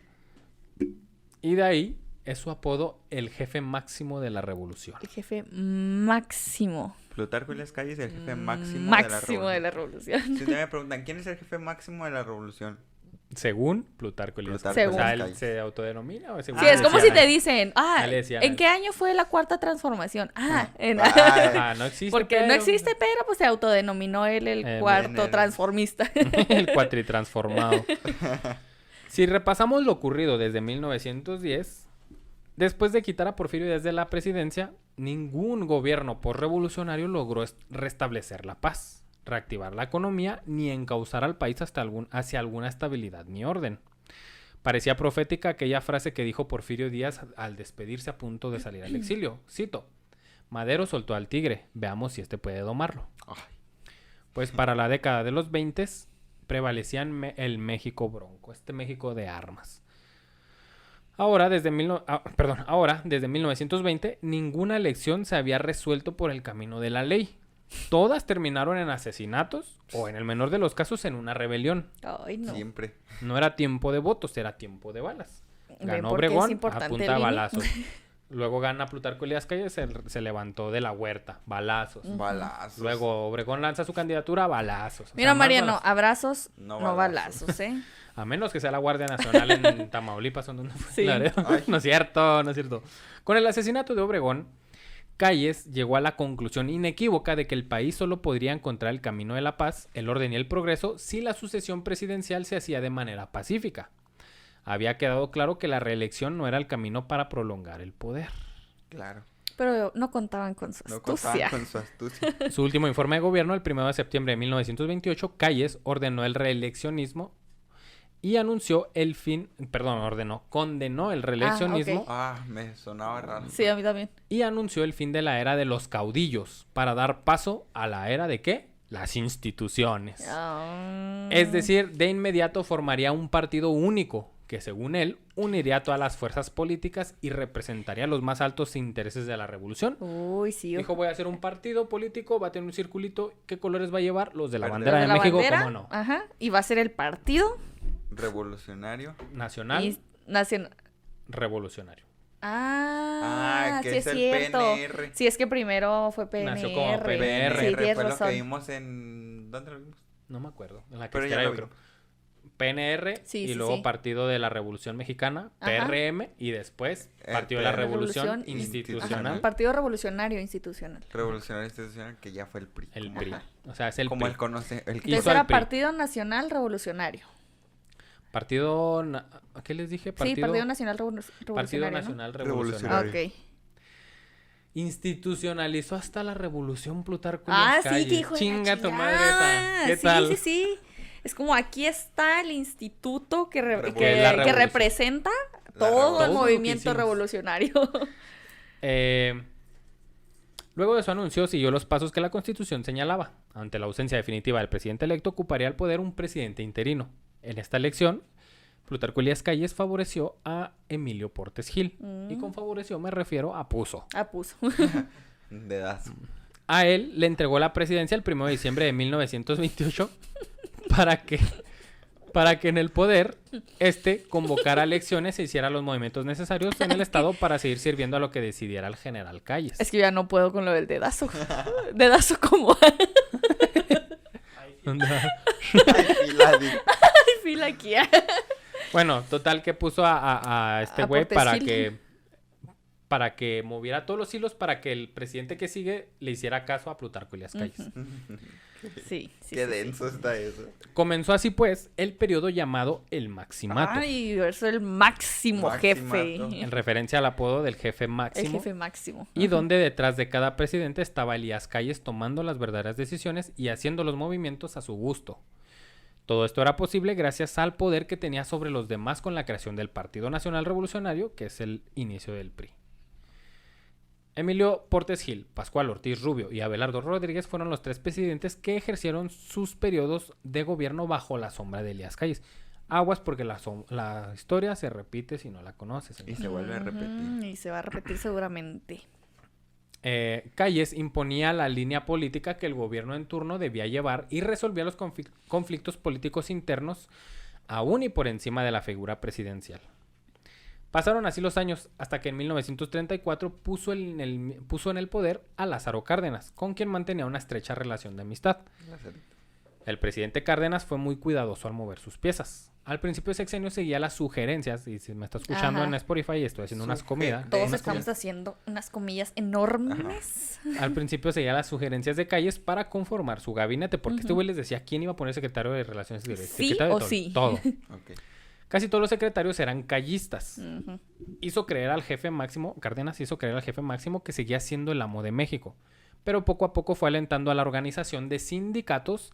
Y de ahí es su apodo, el jefe máximo de la revolución. El jefe máximo. Plutarco Elías Calles, el jefe máximo, Máximo de la revolución. revolución. Si un día me preguntan, ¿quién es el jefe máximo de la revolución? Según Plutarco Elías Plutarco Calles. O sea, Elías él Calles. se autodenomina o según Sí, es como si decían te ahí. dicen, le decían ¿en ahí. qué año fue la cuarta transformación? Ah, No existe. Porque no pero- existe, pero pues se autodenominó él el cuarto el- transformista. El cuatritransformado. Si repasamos lo ocurrido desde 1910, después de quitar a Porfirio Díaz de la presidencia, ningún gobierno postrevolucionario logró restablecer la paz, reactivar la economía, ni encauzar al país hacia alguna estabilidad ni orden. Parecía profética aquella frase que dijo Porfirio Díaz al despedirse a punto de salir al exilio. Cito: Madero soltó al tigre, veamos si este puede domarlo. Ay. Pues para la década de los 20 prevalecía el México bronco, este México de armas. Ahora, desde 1920, ninguna elección se había resuelto por el camino de la ley. Todas terminaron en asesinatos o, en el menor de los casos, en una rebelión. Ay, no. Siempre. No era tiempo de votos, era tiempo de balas. ¿Ven Ganó por qué es Obregón a importante punta el de INE? balazos. Luego gana Plutarco Elías Calles, se levantó de la huerta, balazos. Balazos. Luego Obregón lanza su candidatura, balazos. O Mira, sea, más Mariano, balazos. abrazos, No no balazos. balazos, ¿eh? A menos que sea la Guardia Nacional en Tamaulipas, o donde fue. Sí. Laredo. Ay. No es cierto, no es cierto. Con el asesinato de Obregón, Calles llegó a la conclusión inequívoca de que el país solo podría encontrar el camino de la paz, el orden y el progreso si la sucesión presidencial se hacía de manera pacífica. Había quedado claro que la reelección no era el camino para prolongar el poder. Claro. Pero no contaban con su No astucia. contaban con su astucia. Su último informe de gobierno, el 1 de septiembre de 1928, Calles ordenó el reeleccionismo y condenó el reeleccionismo ok. Ah, me sonaba raro. Sí, a mí también. y anunció el fin de la era de los caudillos para dar paso a la era de ¿qué? Las instituciones. Ah. Es decir, de inmediato formaría un partido único que, según él, uniría a todas las fuerzas políticas y representaría los más altos intereses de la revolución. Uy, sí. Dijo, voy a hacer un partido político, va a tener un circulito. ¿Qué colores va a llevar? Los de la Verde. bandera Los de la México, bandera, ¿cómo no? Ajá. Y va a ser el partido Revolucionario. Nacional, y nacional. revolucionario. Ah, que sí es es el cierto. PNR. Sí, es que primero fue PNR. Nació como PNR. PNR Sí, tienes fue lo razón. que vimos en... ¿Dónde lo vimos? No me acuerdo. En la Pero ya cristera, lo yo creo. vimos. PNR Sí, y sí, luego sí. Partido de la Revolución Mexicana, Ajá. PRM, y después El Partido de la PRM. Revolución Revolución Institucional, Ajá, Partido Revolucionario Institucional. Revolucionario Institucional, que ya fue el PRI. el Como- PRI. Ajá. O sea, es el Como PRI. él conoce. El Hizo Entonces al era PRI. Partido Nacional Revolucionario. ¿Qué les dije? Sí, Partido Nacional Revolucionario. Partido ¿no? Nacional Revolucionario. Revolucionario. Ah, ok. Institucionalizó hasta la Revolución Plutarco Ah, Elías sí, Calles. que hijo de la Chinga tu madre chingada. esa. ¿Qué sí, tal? Sí, sí, Es como aquí está el instituto que, La que revolución. representa La todo el revolución. movimiento Todo lo que revolucionario. Luego de su anuncio siguió los pasos que la Constitución señalaba. Ante la ausencia definitiva del presidente electo, ocuparía el poder un presidente interino. En esta elección, Plutarco Elías Calles favoreció a Emilio Portes Gil. Y con favoreció me refiero a puso. Ah, puso. Dedazo. A él le entregó la presidencia el 1 de diciembre de 1928 para que en el poder convocara elecciones e hiciera los movimientos necesarios en el estado para seguir sirviendo a lo que decidiera el general Calles. Es que ya no puedo con lo del dedazo. Dedazo como Ay, Filadi. fila aquí. Bueno, total que puso a este A güey Portes Gil. para que moviera todos los hilos para que el presidente que sigue le hiciera caso a Plutarco Elías Calles. Sí. Qué denso está eso. Comenzó así pues el periodo llamado el Maximato, Ay, eso es el máximo jefe. Maximato. en referencia al apodo del jefe El máximo, jefe máximo. y donde detrás de cada presidente estaba Elías Calles tomando las verdaderas decisiones y haciendo los movimientos a su gusto. Todo esto era posible gracias al poder que tenía sobre los demás con la creación del Partido Nacional Revolucionario, que es el inicio del PRI. Emilio Portes Gil, Pascual Ortiz Rubio y Abelardo Rodríguez fueron los tres presidentes que ejercieron sus periodos de gobierno bajo la sombra de Elías Calles. Aguas porque la historia se repite si no la conoces. Y se vuelve a repetir. Y se va a repetir seguramente. Calles imponía la línea política que el gobierno en turno debía llevar y resolvía los conflictos políticos internos aún y por encima de la figura presidencial. Pasaron así los años hasta que en 1934 puso en el poder a Lázaro Cárdenas, con quien mantenía una estrecha relación de amistad. El presidente Cárdenas fue muy cuidadoso al mover sus piezas. Al principio de sexenio seguía las sugerencias, y si me está escuchando Ajá. en Spotify, estoy haciendo unas comidas. Todos unas estamos haciendo unas comillas enormes. Al principio seguía las sugerencias de Calles para conformar su gabinete, porque este güey les decía quién iba a poner secretario de Relaciones Exteriores. ¿Sí Secretario de o todo, sí? Todo. Ok. Casi todos los secretarios eran callistas. Ujú. Hizo creer al jefe máximo, Cárdenas hizo creer al jefe máximo que seguía siendo el amo de México, pero poco a poco fue alentando a la organización de sindicatos,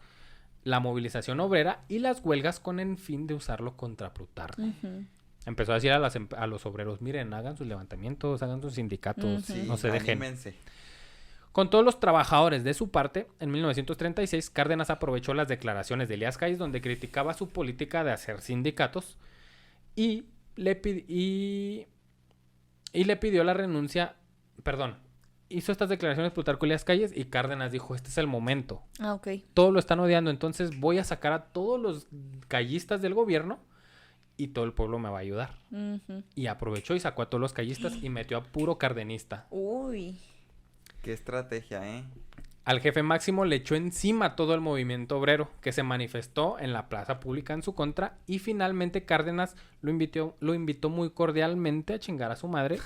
la movilización obrera y las huelgas con el fin de usarlo contra Plutarco. Ujú. Empezó a decir a los obreros, miren, hagan sus levantamientos, hagan sus sindicatos, Sí, no se dejen. anímense. Con todos los trabajadores de su parte, en 1936, Cárdenas aprovechó las declaraciones de Elías Calles donde criticaba su política de hacer sindicatos y le pidió la renuncia, hizo estas declaraciones Plutarco Elías Calles y Cárdenas dijo, este es el momento. Ah, ok. Todos lo están odiando, entonces voy a sacar a todos los callistas del gobierno y todo el pueblo me va a ayudar. Ujú. Y aprovechó y sacó a todos los callistas y metió a puro cardenista. Uy. Qué estrategia, ¿eh? Al jefe máximo le echó encima todo el movimiento obrero, que se manifestó en la plaza pública en su contra, y finalmente Cárdenas lo invitó muy cordialmente a chingar a su madre,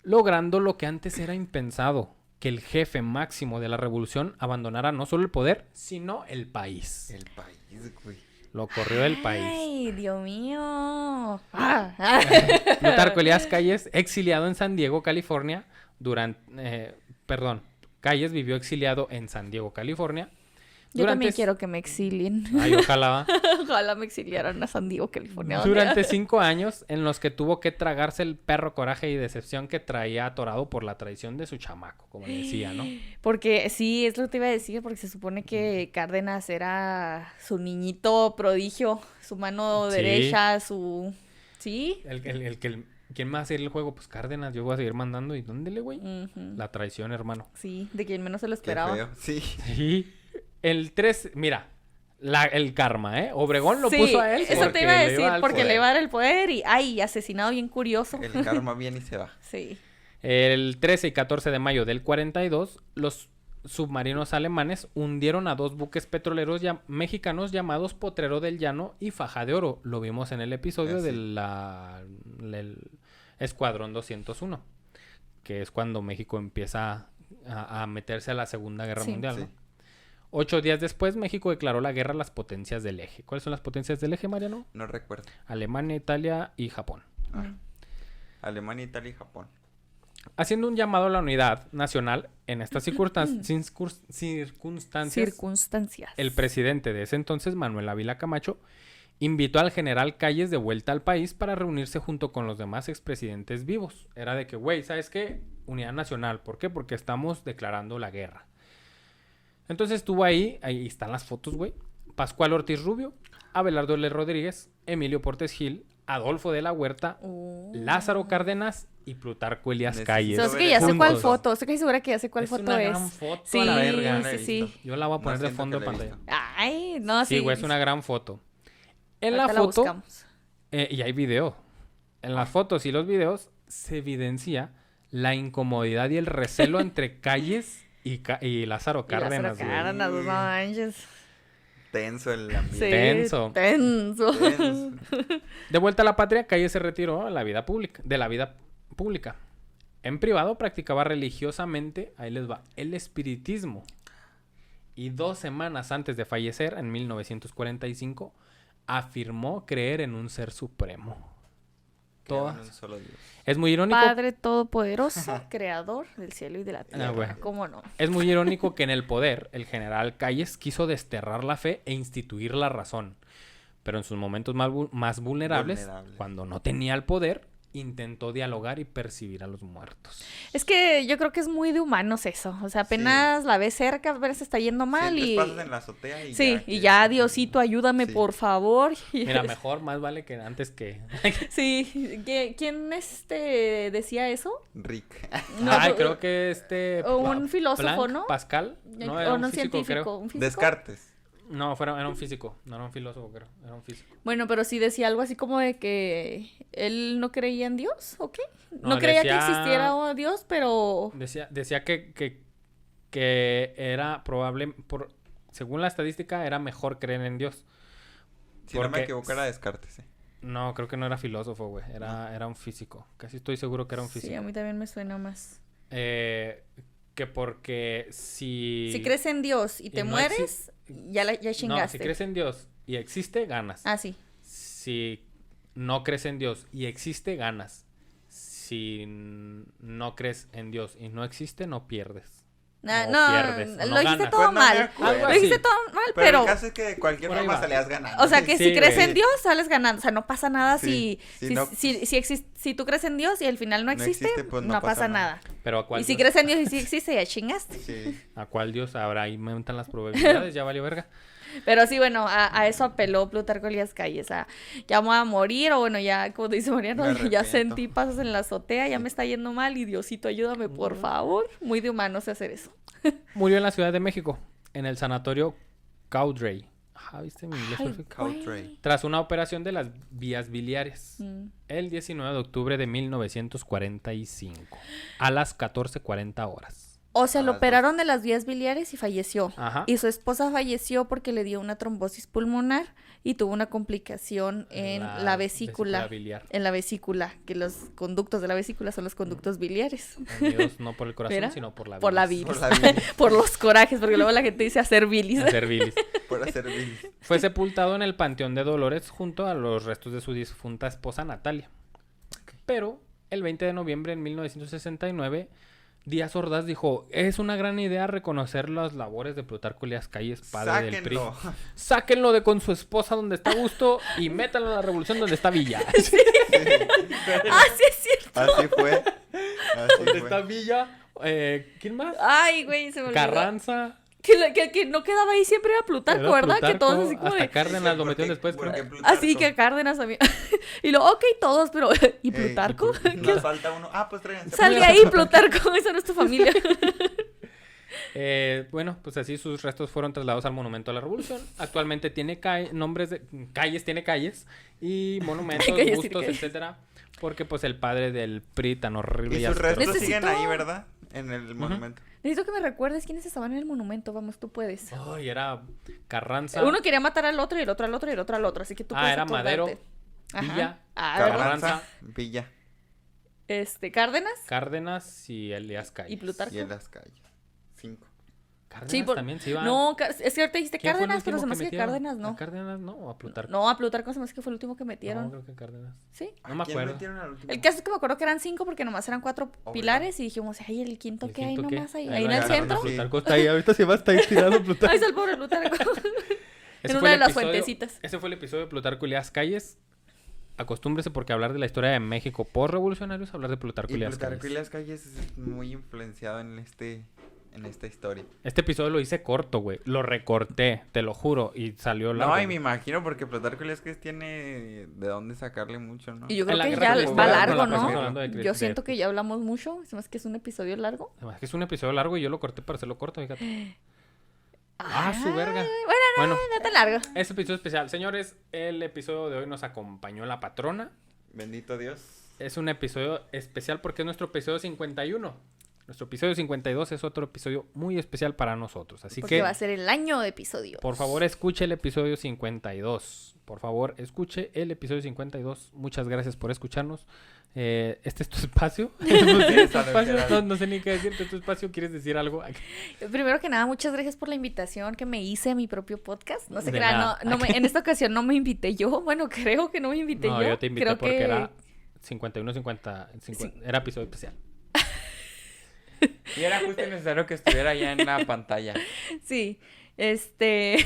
logrando lo que antes era impensado, que el jefe máximo de la revolución abandonara no solo el poder, sino el país. El país, güey. Lo corrió del país. Ay, Dios mío. Plutarco Elías Calles, exiliado en San Diego, California, Calles vivió exiliado en San Diego, California. Yo también quiero que me exilien. Ay, ojalá. Ojalá me exiliaran a San Diego, California. ¿Dónde? Durante 5 años en los que tuvo que tragarse el perro coraje y decepción que traía atorado por la traición de su chamaco, como le decía, ¿no? Porque sí, es lo que te iba a decir, porque se supone que Cárdenas era su niñito prodigio, su mano Sí. derecha, su... ¿Sí? ¿Quién más va a hacer el juego? Pues Cárdenas, yo voy a seguir mandando. ¿Y dónde le, güey? Ujú. La traición, hermano. Sí, de quien menos se lo Qué esperaba. feo. Sí. Sí. El 3, mira, el karma, ¿eh? Obregón lo Sí, puso a él. eso porque te iba a le decir, al porque poder. le iba a dar el poder y, ay, asesinado bien curioso. El karma viene y se va. Sí. El 13 y 14 de mayo del 42, los submarinos alemanes hundieron a 2 buques petroleros mexicanos llamados Potrero del Llano y Faja de Oro. Lo vimos en el episodio Sí. del Escuadrón 201, que es cuando México empieza a meterse a la Segunda Guerra Sí. Mundial, Sí. ¿no? 8 días después, México declaró la guerra a las potencias del eje. ¿Cuáles son las potencias del eje, Mariano? No recuerdo. Alemania, Italia y Japón. Ah. Alemania, Italia y Japón. Haciendo un llamado a la unidad nacional en estas circunstancias, el presidente de ese entonces, Manuel Ávila Camacho, invitó al general Calles de vuelta al país para reunirse junto con los demás expresidentes vivos. Era de que, güey, ¿sabes qué? Unidad nacional. ¿Por qué? Porque estamos declarando la guerra. Entonces estuvo ahí están las fotos, güey. Pascual Ortiz Rubio, Abelardo L. Rodríguez, Emilio Portes Gil, Adolfo de la Huerta, Lázaro Cárdenas y Plutarco Elías Necesito Calles. So, es ver que ya eso. sé cuál Juntos. foto, estoy casi segura que ya sé cuál Es foto una es. gran foto Sí, a la verga. No la he sí, sí. visto. Yo la voy a poner No de siento fondo que de la he pantalla. visto. Ay, no, sí. Sí, güey, es una gran foto. En la Ahorita foto, buscamos. y hay video. En las fotos y los videos se evidencia la incomodidad y el recelo entre Calles y Lázaro Y Lázaro Cárdenas, güey. Cárdenas, no manches. Tenso el Sí, ambiente. Tenso. tenso. Tenso. De vuelta a la patria, Calles se retiró de la vida pública. En privado practicaba religiosamente, ahí les va, el espiritismo. Y 2 semanas antes de fallecer, en 1945, afirmó creer en un ser supremo. Creo en Todas. un solo Dios. Es muy irónico. Padre todopoderoso, creador del cielo y de la tierra. güey. ¿Cómo no? Es muy irónico que en el poder el general Calles quiso desterrar la fe e instituir la razón. Pero en sus momentos más vulnerables, Vulnerables. cuando no tenía el poder, intentó dialogar y percibir a los muertos. Es que yo creo que es muy de humanos eso. O sea, apenas la ves cerca, apenas está yendo mal Sientes y... pasos en la azotea y Sí, ya. y ya, Diosito, ayúdame, Sí. por favor. Y Mira, mejor, más vale que antes que... Sí, ¿quién decía eso? Rick. No, Ay, pues, creo que o un filósofo, Planck, ¿no? Pascal, no, era o un no físico, científico, creo. un físico. Descartes. No, era un físico, no era un filósofo, creo, era un físico. Bueno, pero sí decía algo así como de que él no creía en Dios, ¿o qué? No, No, creía decía- que existiera un Dios, pero... Decía que era probable, según la estadística, era mejor creer en Dios. Si no me Porque- equivoco era Descartes. No, creo que no era filósofo, güey. Era un físico. Casi estoy seguro que era un Sí, a físico. mí también me suena más. Que porque si... Si crees en Dios y te no mueres, ya No, chingaste. si crees en Dios y existe, ganas. Ah, sí. Si no crees en Dios y existe, ganas. Si no crees en Dios y no existe, no pierdes. Ah, O no, pierdes, o lo no dijiste ganas. todo Pues no me mal. acuerdo. Lo Algo dijiste así. todo mal, Pero pero... el caso es que de cualquier Por ahí forma va. salías ganando. O sea, que Sí, si crees güey. en Dios, sales ganando. O sea, no pasa nada Sí, si, sí, no- si tú crees en Dios y al final no No existe, existe, pues no pasa nada. Pero ¿a cuál Y si Dios? crees en Dios y sí existe, ya chingaste. Sí. ¿A cuál Dios? Ahora ahí me aumentan las probabilidades, ya valió verga. Pero sí, bueno, a eso apeló Plutarco Elías Calles, ya me voy a morir, o bueno, ya, como dice Mariano, Me ya arrepiento. sentí pasos en la azotea, ya me está yendo mal y Diosito, ayúdame, por favor. Muy de humanos hacer eso. Murió en la Ciudad de México, en el sanatorio Cowdray. ¿Viste mi inglés Ay, perfecto? Cowdray. güey. Tras una operación de las vías biliares. Mm. El 19 de octubre de 1945. A las 14:40 horas. O sea, A lo las operaron de las vías biliares y falleció. Ajá. Y su esposa falleció porque le dio una trombosis pulmonar y tuvo una complicación en la vesícula. biliar. En la vesícula, que los conductos de la vesícula son los conductos biliares. Unidos no por el corazón, ¿Mira? sino por la Por la bilis. bilis. Por la bilis. Por los corajes, porque luego la gente dice hacer bilis. Hacer bilis. Por hacer bilis. Fue sepultado en el Panteón de Dolores junto a los restos de su difunta esposa Natalia. Pero el 20 de noviembre de 1969, Díaz Ordaz dijo: es una gran idea reconocer las labores de Plutarco Elías Calles, padre del PRI. Sáquenlo. Sáquenlo de con su esposa donde está a gusto y métanlo a la revolución donde está Villa. Ah, sí es cierto. Así fue. Así Donde fue. está Villa. ¿Quién más? Ay, güey, se me olvidó. Carranza. Que no quedaba ahí siempre era Plutarco, Era ¿verdad? Que Plutarco, todos así como hasta de... Cárdenas lo metieron después. Porque creo. Así que a Cárdenas también. Y luego, ok, todos, pero... ¿Y Plutarco? Nos falta uno. Ah, pues tráiganse. Sal de ahí, Plutarco. Esa no es tu familia. Bueno, pues así sus restos fueron trasladados al Monumento a la Revolución. Actualmente tiene nombres de calles, tiene calles y monumentos, Calles, tiene bustos, calles. etcétera. Porque pues el padre del PRI tan horrible Y ya sus se restos quedó. siguen Necesito- ahí, ¿verdad? En el monumento. Necesito que me recuerdes quiénes estaban en el monumento. Vamos, tú puedes. Ay, era Carranza. Uno quería matar al otro y el otro al otro y el otro al otro. Así que tú puedes Era Madero, acordarte. Ajá. Villa, ¿verdad? Carranza. Villa Cárdenas Cárdenas y Elías Calles. y Plutarco. y en las calles. 5. Cárdenas Sí, también se iba. No, es que ahorita dijiste ¿Quién fue el Cárdenas, pero último se me hace que metieron? Cárdenas ¿A no. Cárdenas no o a Plutarco? No, a Plutarco se me hace que fue el último que No, metieron. creo que Cárdenas. ¿Sí? No me acuerdo. metieron al último? El caso es que me acuerdo que eran 5 porque nomás eran 4 Oh, pilares y dijimos, ay, el quinto ¿El que hay quinto qué? nomás ahí, Ahí ahí lo en el agarraron a centro. Sí. Plutarco está ahí, ahorita se va a estar ahí tirado Plutarco. Ahí está el pobre Plutarco. Ese En fue una el de las episodio- fuentecitas. Ese fue el episodio de Plutarco Elías Calles. Acostúmbrese porque hablar de la historia de México por revolucionarios, hablar de Plutarco Y Elías Plutarco Calles. y las calles es muy influenciado en esta historia. Este episodio lo hice corto, güey. Lo recorté, te lo juro, y salió largo. No, y me imagino porque Plutarco y las calles tiene de dónde sacarle mucho, ¿no? Y yo En creo la que guerra ya civil va española, largo, con la persona ¿no? hablando de- Yo siento que ya hablamos mucho. Es más que es un episodio largo. Además que es un episodio largo y yo lo corté para hacerlo corto, fíjate. Su verga. Bueno, Bueno, no tan largo. es episodio especial. Señores, el episodio de hoy nos acompañó la patrona. Bendito Dios. Es un episodio especial porque es nuestro episodio 51. Nuestro episodio 52 es otro episodio muy especial para nosotros. Así Porque que, va a ser el año de episodios. por favor, escuche el episodio 52. Por favor, escuche el episodio 52. Muchas gracias por escucharnos. Este es tu espacio. No sé ni qué decirte. Tu espacio, ¿quieres decir algo? Primero que nada, muchas gracias por la invitación que me hice a mi propio podcast. No sé De qué, nada. en esta ocasión no me invité yo. Bueno, creo que no me invité No, yo te invité Creo porque que... era 51, 50, era episodio especial. Y era justo necesario que estuviera ya en la pantalla. Sí, Después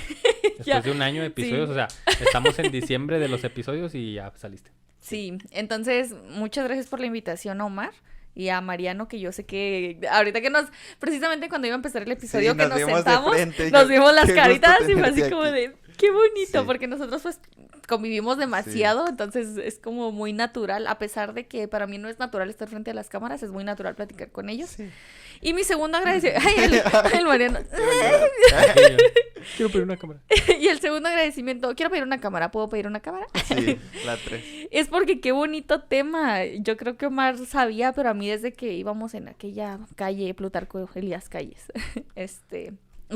Ya. de un año de episodios, Sí. o sea, estamos en diciembre de los episodios y ya saliste. Sí, entonces muchas gracias por la invitación, Omar, y a Mariano, que yo sé que ahorita que precisamente cuando iba a empezar el episodio Sí, que nos nos vimos de sentamos, frente, nos yo, vimos las qué gusto caritas y fue así tenerte como aquí. de, qué bonito, Sí. porque nosotros pues convivimos demasiado, entonces es como muy natural, a pesar de que para mí no es natural estar frente a las cámaras, es muy natural platicar con ellos. Sí. Y mi segundo agradecimiento, ay, el Mariano. Quiero pedir una cámara. Y el segundo agradecimiento, quiero pedir una cámara, ¿puedo pedir una cámara? Sí, la 3. Es porque qué bonito tema. Yo creo que Omar sabía, pero a mí desde que íbamos en aquella calle Plutarco Elías Calles,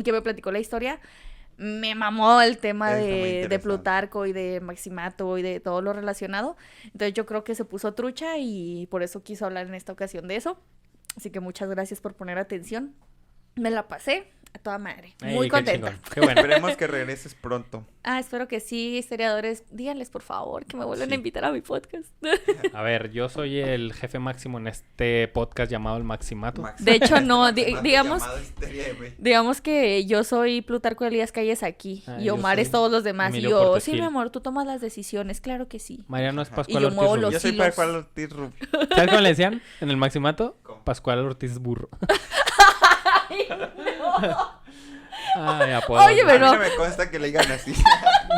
que me platicó la historia, me mamó el tema Está muy de interesante. Plutarco y de Maximato y de todo lo relacionado. Entonces yo creo que se puso trucha y por eso quiso hablar en esta ocasión de eso. Así que muchas gracias por poner atención. Me la pasé a toda madre. Muy Ey, qué contenta. chingón, qué bueno. Esperemos que regreses pronto. Espero que sí, historiadores. Díganles, por favor, que me vuelvan Sí. a invitar a mi podcast. A ver, yo soy el jefe máximo en este podcast llamado El Maximato. De hecho, no, Maximato digamos- llamado Histeria de México. Digamos que yo soy Plutarco Elías Calles aquí Ah, y yo Omar soy es todos los demás. Y Emilio yo, Portes sí, Gil. mi amor, tú tomas las decisiones, claro que sí. Mariano es Ajá. Pascual Y yo Ortiz muevo Rubio. los Yo soy hilos. Pascual Ortiz Rubio. ¿Sabes cómo le decían en el Maximato? ¿Cómo? Pascual Ortiz Burro. Ay, apodos. Oye, A mí pero- no me consta que le digan así.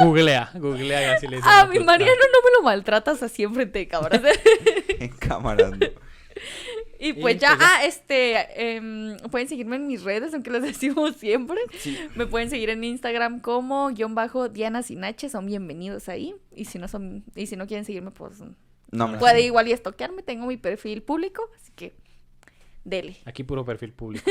Googlea y así le dicen. A otros. mi Mariano no me lo maltratas así enfrente de cámaras. En cámaras, ¿no? Y pues Y ya, pues pueden seguirme en mis redes, aunque les decimos siempre. Sí. Me pueden seguir en Instagram como _Diana sin H, son bienvenidos ahí. Y si no quieren seguirme, pues No me puede igual y estoquearme, tengo mi perfil público, así que dele. Aquí puro perfil público.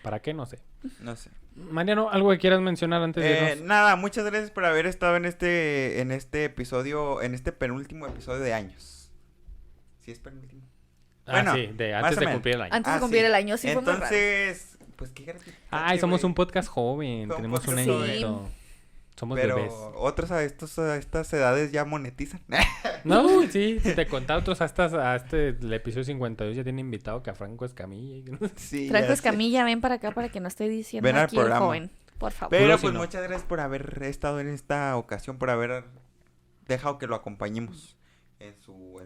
¿Para qué? No sé. No sé. Mariano, ¿algo que quieras mencionar antes de irnos? Nada, muchas gracias por haber estado en este episodio, en este penúltimo episodio de años. ¿Sí es penúltimo? bueno, Sí, más antes o de menos. cumplir el año. Antes de cumplir el año, sí fue muy raro. Entonces, pues qué gratis. Ay, somos un podcast joven. Somos Tenemos un podcast joven. añito. Somos Pero bebés. otros a estas edades ya monetizan. No, sí, si te conté otros el episodio 52 ya tiene invitado que a Franco Escamilla. Sí, Franco ya sé. Escamilla, ven para acá para que no esté diciendo Ven al aquí el programa. joven, por favor. Pero Puro si pues no. muchas gracias por haber estado en esta ocasión, por haber dejado que lo acompañemos en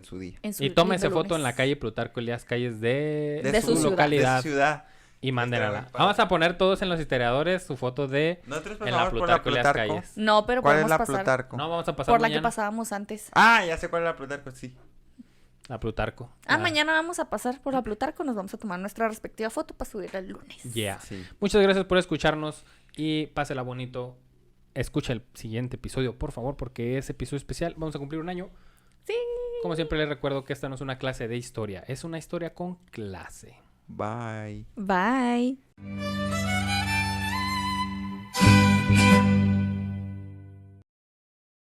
su día. En su Y tómese lindo foto en la lunes. calle Plutarco Elías Calles De su ciudad. localidad. De su ciudad. Y mándenla. Está muy padre. Vamos a poner todos en los historiadores su foto de Nosotros en la pasamos por la Plutarco Elías Plutarco. Calles. No, pero ¿Cuál es podemos la pasar Plutarco? No, vamos a pasar por la que mañana pasábamos antes. Ah, ya sé cuál es la Plutarco, sí. a Plutarco. Mañana vamos a pasar por la Plutarco, nos vamos a tomar nuestra respectiva foto para subirla el lunes. Yeah. Sí. Muchas gracias por escucharnos y pásela bonito. Escucha el siguiente episodio, por favor, porque es episodio especial. Vamos a cumplir un año. Sí. Como siempre les recuerdo que esta no es una clase de historia, es una historia con clase. Bye. Bye.